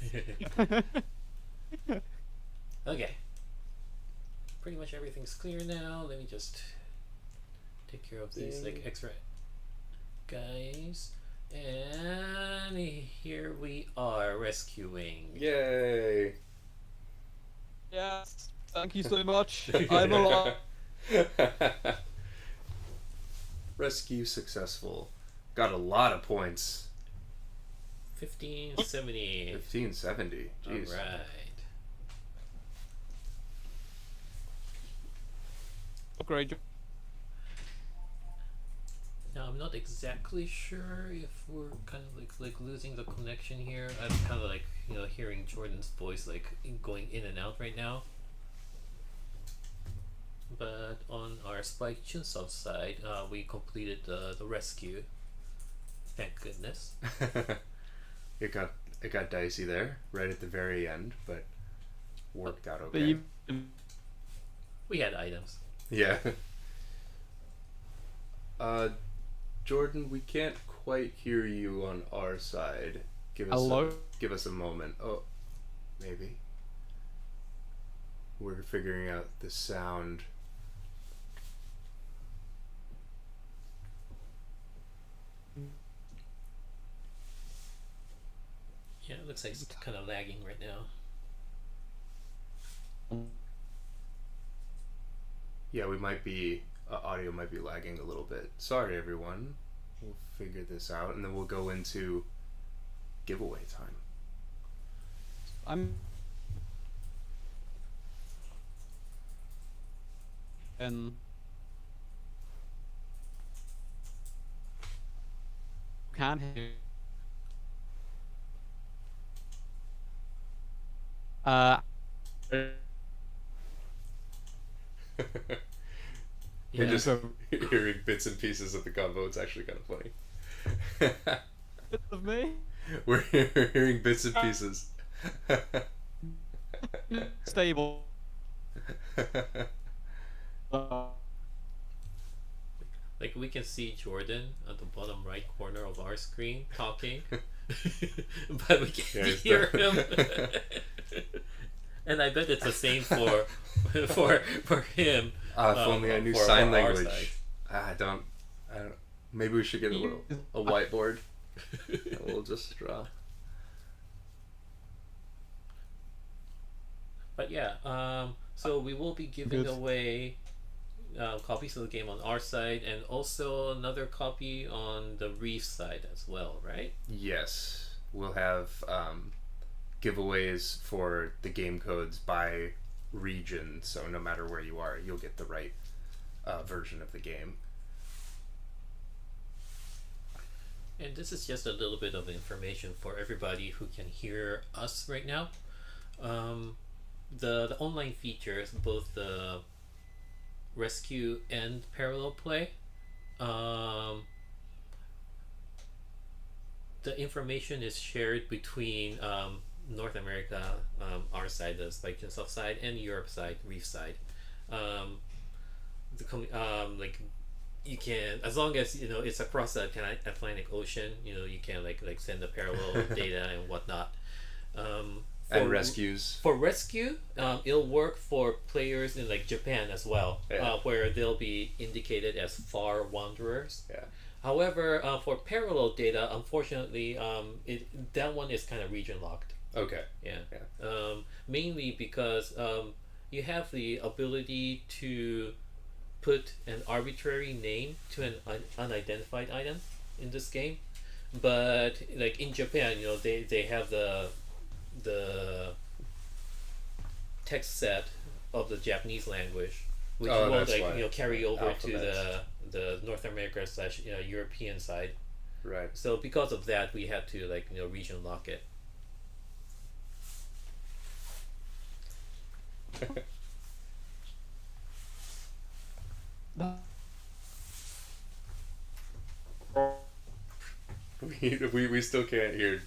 Okay. Pretty much everything's clear now. Let me just take care of these like extra guys. And here we are rescuing. Yay! Yes. Thank you so much. I'm alive. Rescue successful. Got a lot of points. 1570. 1570. Jeez. Alright. Great. Now I'm not exactly sure if we're kind of like losing the connection here. I'm kind of like hearing Jordan's voice like going in and out right now. But on our Spike Chinsoft side, we completed the rescue. Thank goodness. It got dicey there, right at the very end, but worked out okay. We had items. Yeah. Jordan, we can't quite hear you on our side. Give us a moment. Oh, maybe. We're figuring out the sound. Yeah, it looks like it's kind of lagging right now. Yeah, we might be audio might be lagging a little bit. Sorry, everyone. We'll figure this out, and then we'll go into giveaway time. Can't hear. You're just hearing bits and pieces of the combo. It's actually kind of funny. Bits of me? We're hearing bits and pieces. Stable. Like we can see Jordan at the bottom right corner of our screen talking, but we can't hear him. And I bet it's the same for him. If only I knew sign language. I don't. Maybe we should get a whiteboard. And we'll just draw. But yeah, so we will be giving away copies of the game on our side, and also another copy on the Reef side as well, right? Yes, we'll have giveaways for the game codes by region, so no matter where you are, you'll get the right version of the game. And this is just a little bit of information for everybody who can hear us right now. The online features, both the rescue and parallel play, the information is shared between North America, our side, the Spike Chinsoft side, and Europe side, Reef side. Like you can, as long as it's across the Atlantic Ocean, you can like send the parallel data and whatnot. And rescues. For rescue, it'll work for players in like Japan as well, where they'll be indicated as far wanderers. Yeah. However, for parallel data, unfortunately, that one is kind of region locked. Okay. Yeah. Mainly because you have the ability to put an arbitrary name to an unidentified item in this game, but like in Japan, they have the text set of the Japanese language, which will like carry over to the North America / European side. Right. So because of that, we had to region lock it. We still can't hear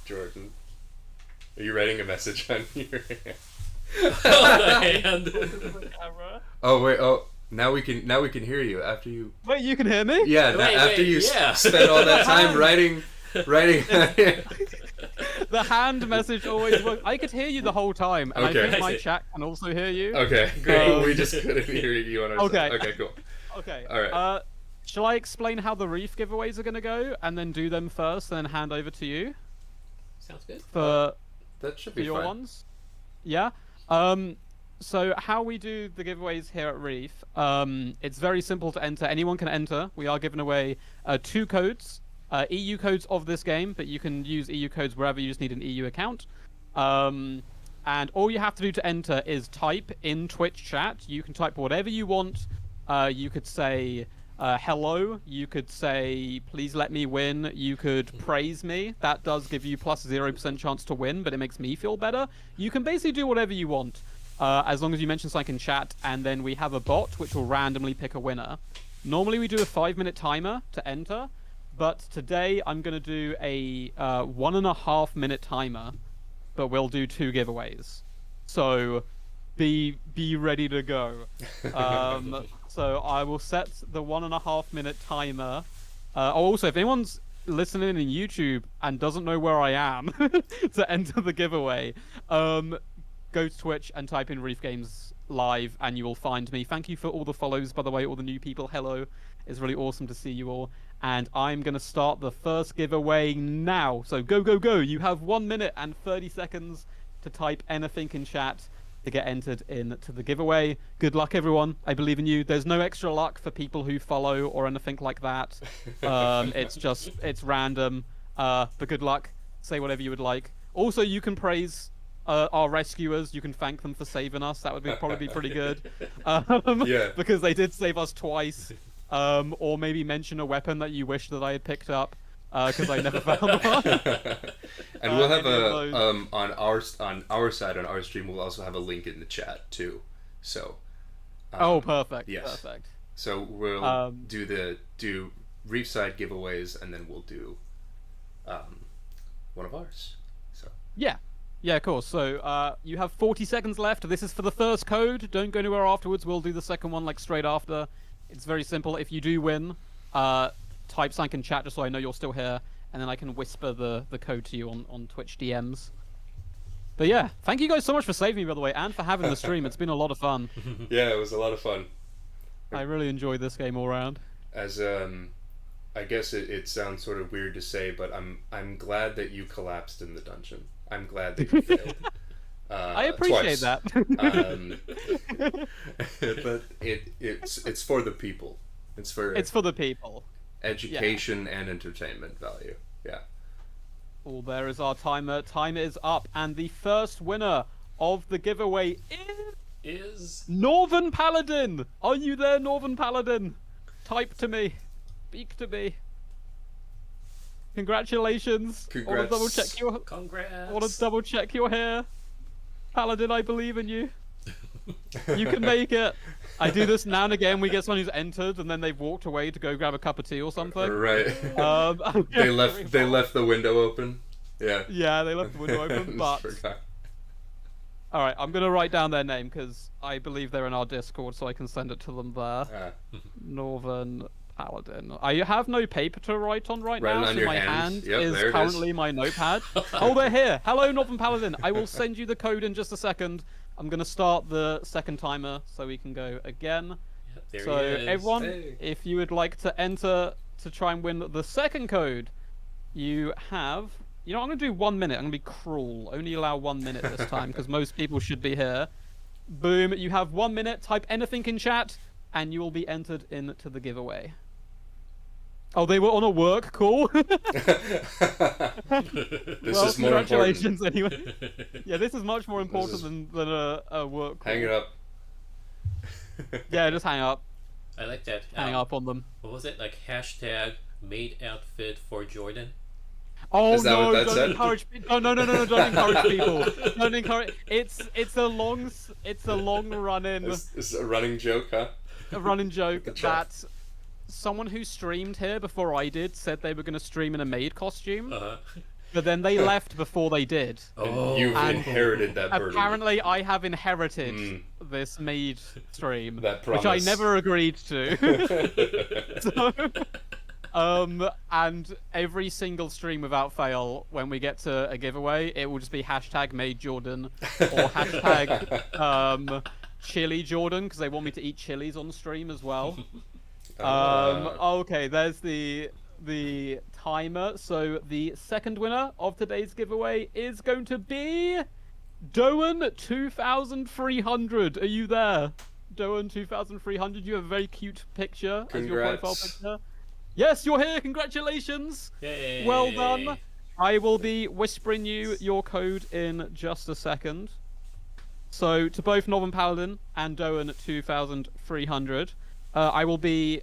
Jordan. Are you writing a message on your hand? Oh wait, now we can hear you after you. Wait, you can hear me? Yeah, after you spent all that time writing. The hand message always works. I could hear you the whole time, and I think my chat can also hear you. Okay, great. We just couldn't hear you on our side. Okay, cool. Okay. All right. Shall I explain how the Reef giveaways are going to go, and then do them first, and then hand over to you Sounds good. for That should for be your fine. ones? Yeah. So how we do the giveaways here at Reef? It's very simple to enter. Anyone can enter. We are giving away 2 codes, EU codes of this game, but you can use EU codes wherever you just need an EU account. And all you have to do to enter is type in Twitch chat. You can type whatever you want. You could say hello. You could say please let me win. You could praise me. That does give you plus 0% chance to win, but it makes me feel better. You can basically do whatever you want, as long as you mention something in chat, and then we have a bot which will randomly pick a winner. Normally we do a 5-minute timer to enter, but today I'm going to do a 1.5-minute timer, but we'll do 2 giveaways. So be ready to go. So I will set the 1.5-minute timer. Also, if anyone's listening in YouTube and doesn't know where I am to enter the giveaway, go to Twitch and type in Reef Games Live and you will find me. Thank you for all the follows, by the way, all the new people. Hello. It's really awesome to see you all. And I'm going to start the first giveaway now. So go, go, go. You have 1 minute and 30 seconds to type anything in chat to get entered into the giveaway. Good luck, everyone. I believe in you. There's no extra luck for people who follow or anything like that. It's random. But good luck. Say whatever you would like. Also, you can praise our rescuers. You can thank them for saving us. That would probably be pretty good. Yeah. Because they did save us twice. Or maybe mention a weapon that you wish that I had picked up, because I never found one. And we'll have on our side on our stream. We'll also have a link in the chat too. So. Oh, perfect. Yes. Perfect. So we'll do Reef side giveaways, and then we'll do one of ours. So. Yeah. Yeah, of course. So you have 40 seconds left. This is for the first code. Don't go anywhere afterwards. We'll do the second one like straight after. It's very simple. If you do win, type something in chat just so I know you're still here, and then I can whisper the code to you on Twitch DMs. But yeah, thank you guys so much for saving me, by the way, and for having the stream. It's been a lot of fun. Yeah, it was a lot of fun. I really enjoyed this game all around. As I guess it sounds sort of weird to say, but I'm glad that you collapsed in the dungeon. I'm glad that you failed. I appreciate twice. that. But it's for the people. It's for the people. Education and entertainment value. Yeah. Oh, there is our timer. Timer is up, and the first winner of the giveaway Is Northern Paladin. Are you there, Northern Paladin? Type to me. Speak to me. Congratulations. I want to congrats. I want to double check your hair. Paladin, I believe in you. You can make it. I do this now and again. We get someone who's entered and then they've walked away to go grab a cup of tea or something. Right. They left the window open. Yeah. Yeah, they left the window open. But all right, I'm gonna write down their name because I believe they're in our Discord, so I can send it to them there. Northern Paladin. I have no paper to write on right now, so my hand is currently my notepad. Oh, they're here. Hello, Northern Paladin. I will send you the code in just a second. I'm going to start the second timer so we can go again. Yep, so, everyone, if you would like to enter to try and win the second code, you have... You know, I'm going to do 1 minute. I'm going to be cruel. Only allow 1 minute this time because most people should be here. Boom. You have 1 minute. Type anything in chat and you will be entered into the giveaway. Oh, they were on a work call? This is more congratulations important. Anyway. Yeah, this is much more important than a work call. Hang it up. Yeah, just hang up. I like that. Hang up on them. What was it? Like hashtag made outfit for Jordan? Oh is that no! What that don't said? encourage people. No! Don't encourage people. Don't encourage. It's a long run-in. It's a running joke, huh? A running joke that someone who streamed here before I did said they were going to stream in a maid costume, but then they left before they did. Oh, you've inherited that burden. Apparently, I have inherited this maid stream, that which I never agreed to. And every single stream without fail, when we get to a giveaway, it will just be hashtag made Jordan or hashtag chili Jordan because they want me to eat chilies on stream as well. Okay, there's the timer. So the second winner of today's giveaway is going to be Doan 2300. Are you there? Doan 2300. You have a very cute picture as your profile picture. Yes, you're here. Congratulations. Yay. Well done. I will be whispering you your code in just a second. So to both Northern Paladin and Doan 2300, I will be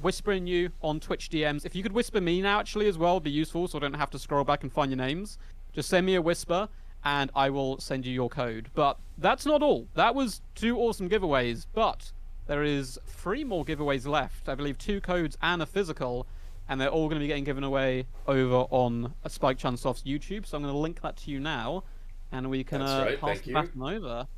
whispering you on Twitch DMs. If you could whisper me now, actually, as well, it'd be useful, so I don't have to scroll back and find your names. Just send me a whisper, and I will send you your code. But that's not all. That was 2 awesome giveaways, but there is 3 more giveaways left. I believe 2 codes and a physical, and they're all going to be getting given away over on Spike Chunsoft's YouTube. So I'm going to link that to you now, and we can pass the baton over.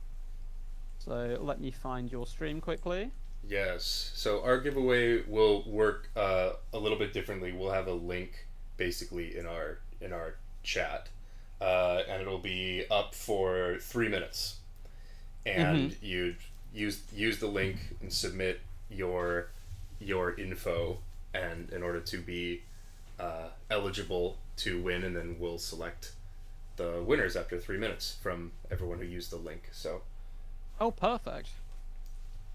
So let me find your stream quickly. Yes. So our giveaway will work a little bit differently. We'll have a link basically in our chat, and it'll be up for 3 minutes. And you use the link and submit your info, and in order to be eligible to win, and then we'll select the winners after 3 minutes from everyone who used the link. So. Oh, perfect.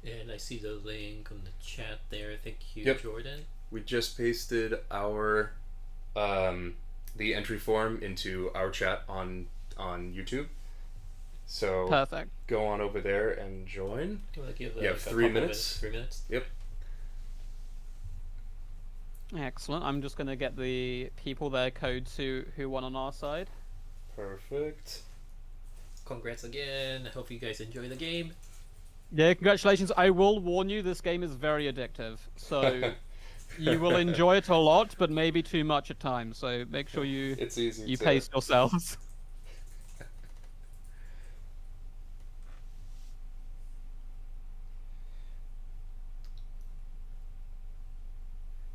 And I see the link on the chat there. Thank you, Yep. Jordan. We just pasted our the entry form into our chat on YouTube. So Perfect. Go on over there and join. You want to give You have 3 minutes. 3 minutes. Yep. Excellent. I'm just going to get the people their codes who won on our side. Perfect. Congrats again. I hope you guys enjoy the game. Yeah, congratulations. I will warn you, this game is very addictive. So you will enjoy it a lot, but maybe too much at times. So make sure you pace yourselves.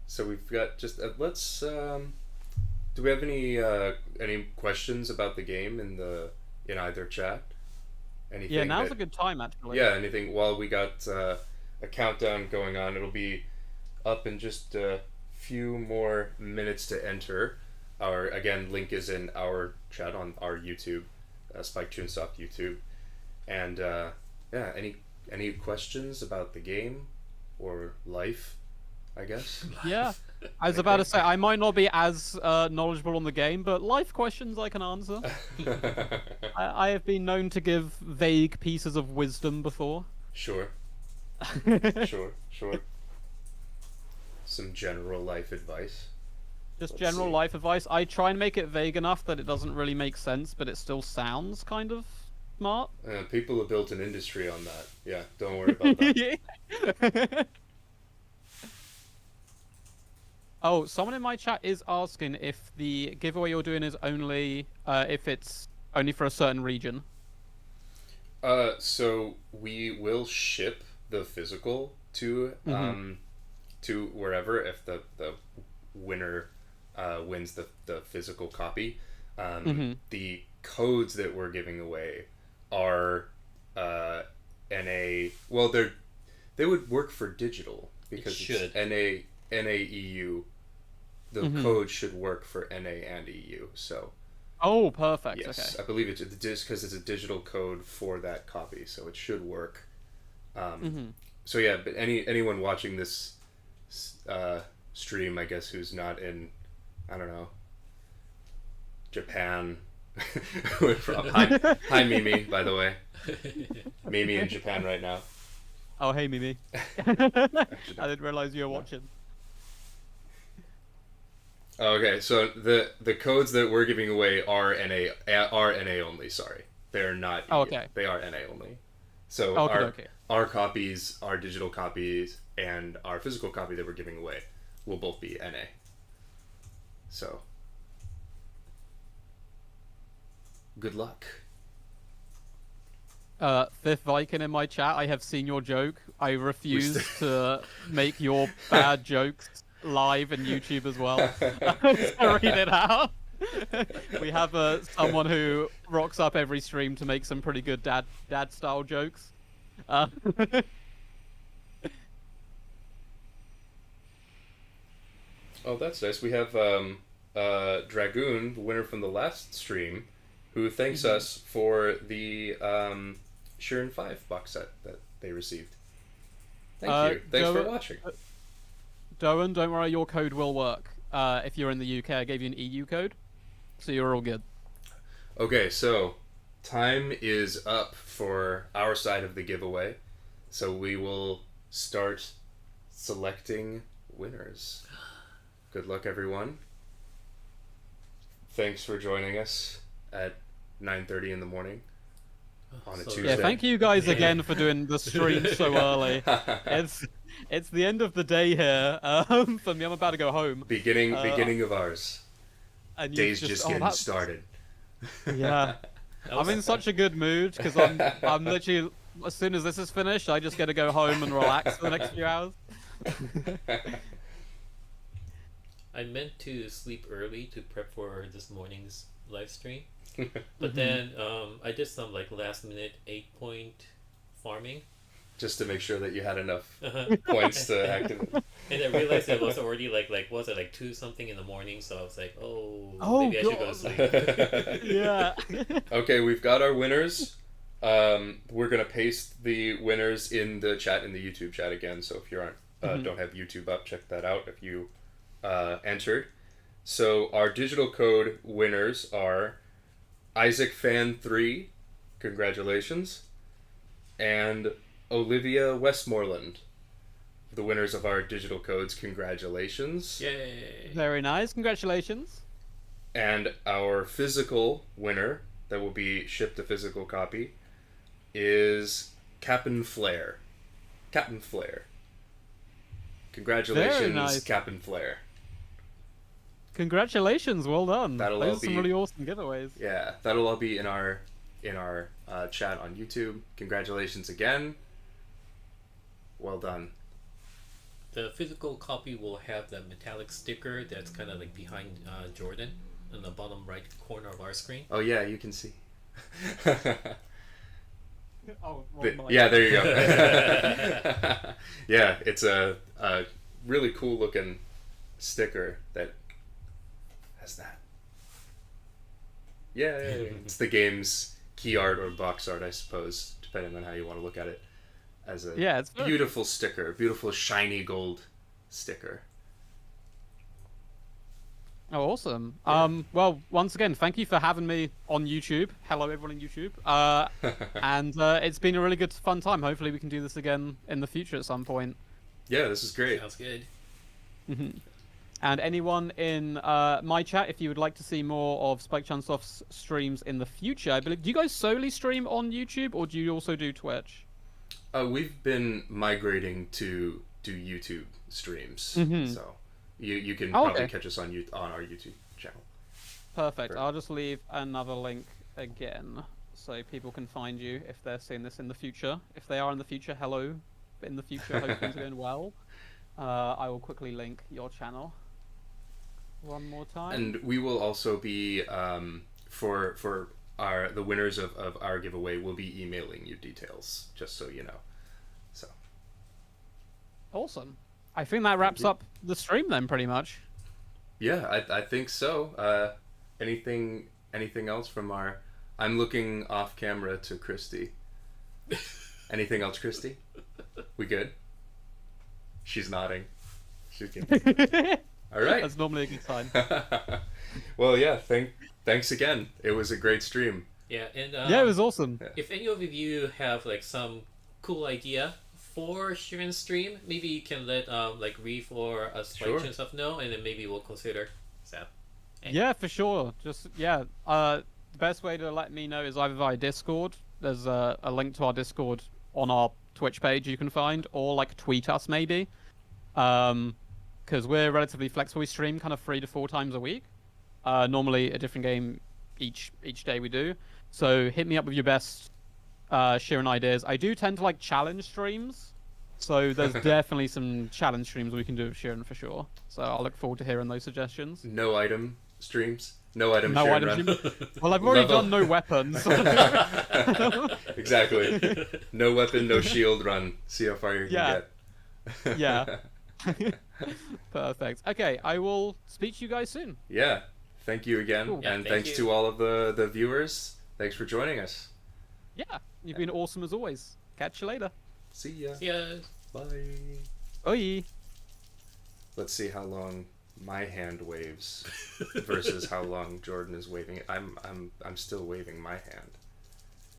So we've got just let's. Do we have any questions about the game in either chat? Anything yeah, now's a good time actually. Yeah, anything while we got a countdown going on. It'll be up in just a few more minutes to enter. Our link is in our chat on our YouTube, Spike Chunsoft YouTube, and yeah, any questions about the game or life, I guess. Yeah, I was about to say I might not be as knowledgeable on the game, but life questions I can answer. I have been known to give vague pieces of wisdom before. Sure. Sure. Some general life advice. Just general life advice. I try and make it vague enough that it doesn't really make sense, but it still sounds kind of smart. People have built an industry on that. Yeah, don't worry about that. Oh, someone in my chat is asking if the giveaway you're doing is only if it's only for a certain region. So we will ship the physical to to wherever if the winner wins the physical copy. The codes that we're giving away are NA. Well, they would work for digital because it's NAEU. The code should work for NA and EU. So. Oh, perfect. Yes, okay. I believe it's because it's a digital code for that copy, so it should work. So yeah, but anyone watching this stream, I guess, who's not in, I don't know, Japan. Hi Mimi, by the way. Mimi in Japan right now. Oh, hey Mimi. I didn't realize you were watching. Okay, so the codes that we're giving away are NA only. Sorry, they're not. Oh, okay. They are NA only. So our copies, our digital copies, and our physical copy that we're giving away will both be NA. So good luck. Fifth Viking in my chat, I have seen your joke. I refuse to make your bad jokes live and YouTube as well. So read it out. We have someone who rocks up every stream to make some pretty good dad style jokes. Oh, that's nice. We have Dragoon, the winner from the last stream, who thanks us for the Shiren 5 box set that they received. Thank you. Thanks for watching. Doan, don't worry, your code will work. If you're in the UK, I gave you an EU code, so you're all good. Okay, so time is up for our side of the giveaway. So we will start selecting winners. Good luck, everyone. Thanks for joining us at 9:30 in the morning on a Tuesday. Yeah, thank you guys again for doing the stream so early. It's the end of the day here. For me, I'm about to go home. Beginning of ours. And Day's just getting started. Yeah. I'm in such a good mood because I'm literally, as soon as this is finished, I just get to go home and relax for the next few hours. I meant to sleep early to prep for this morning's live stream, but then I did some like last minute 8-point farming. Just to make sure that you had enough points to activate. And I realized it was already like was it like 2 something in the morning, so I was like, maybe I should go to sleep. Yeah. Okay, we've got our winners. We're gonna paste the winners in the chat, in the YouTube chat again. So if you don't have YouTube up, check that out if you entered. So our digital code winners are Isaac Fan 3, congratulations, and Olivia Westmoreland, the winners of our digital codes, congratulations. Yay! Very nice, congratulations. And our physical winner, that will be shipped a physical copy, is Cap'n Flare. Cap'n Flare. Congratulations, Very nice. Cap'n Flare. Congratulations, well done. That'll Those all are some be- really awesome giveaways. Yeah, that'll all be in our chat on YouTube. Congratulations again. Well done. The physical copy will have the metallic sticker that's kind of like behind Jordan in the bottom right corner of our screen. Oh yeah, you can see. Oh, Yeah, there you go. Yeah, it's a really cool looking sticker that has that. Yeah, it's the game's key art or box art, I suppose, depending on how you want to look at it. As a it's beautiful sticker, beautiful shiny gold sticker. Oh, awesome. Well, once again, thank you for having me on YouTube. Hello, everyone on YouTube. And it's been a really good, fun time. Hopefully, we can do this again in the future at some point. Yeah, this is great. Sounds good. And anyone in my chat, if you would like to see more of Spike Chunsoft's streams in the future, I believe. Do you guys solely stream on YouTube, or do you also do Twitch? We've been migrating to do YouTube streams, so you can probably catch us on our YouTube channel. Perfect. I'll just leave another link again so people can find you if they're seeing this in the future. If they are in the future, hello. In the future, hope things are going well. I will quickly link your channel one more time. And we will also be for the winners of our giveaway, we'll be emailing you details, just so you know. So awesome. I think that wraps up the stream then, pretty much. Yeah, I think so. Anything else from our? I'm looking off camera to Christy. Anything else, Christy? We good? She's nodding. She's good. All right. That's normally a good sign. Well, yeah. Thanks again. It was a great stream. Yeah, and yeah, it was awesome. If any of you have like some cool idea for Shiren's stream, maybe you can let like Reef or Spike and stuff know, and then maybe we'll consider. So. Yeah, for sure. Just the best way to let me know is either via Discord. There's a link to our Discord on our Twitch page you can find, or like tweet us maybe. Because we're relatively flexible. We stream kind of 3 to 4 times a week. Normally a different game each day we do. So hit me up with your best Shiren ideas. I do tend to like challenge streams, so there's definitely some challenge streams we can do with Shiren for sure. So I'll look forward to hearing those suggestions. No item streams. No item. No Shiren item run. stream. Well, I've already done no weapons. Exactly. No weapon, no shield run. See how far you can get. Yeah. Perfect. Okay, I will speak to you guys soon. Yeah. Thank you again, Cool. Yeah, and thank thanks you. to all of the viewers. Thanks for joining us. Yeah, you've been awesome as always. Catch you later. See ya. See ya. Bye. Bye. Let's see how long my hand waves versus how long Jordan is waving it. I'm still waving my hand.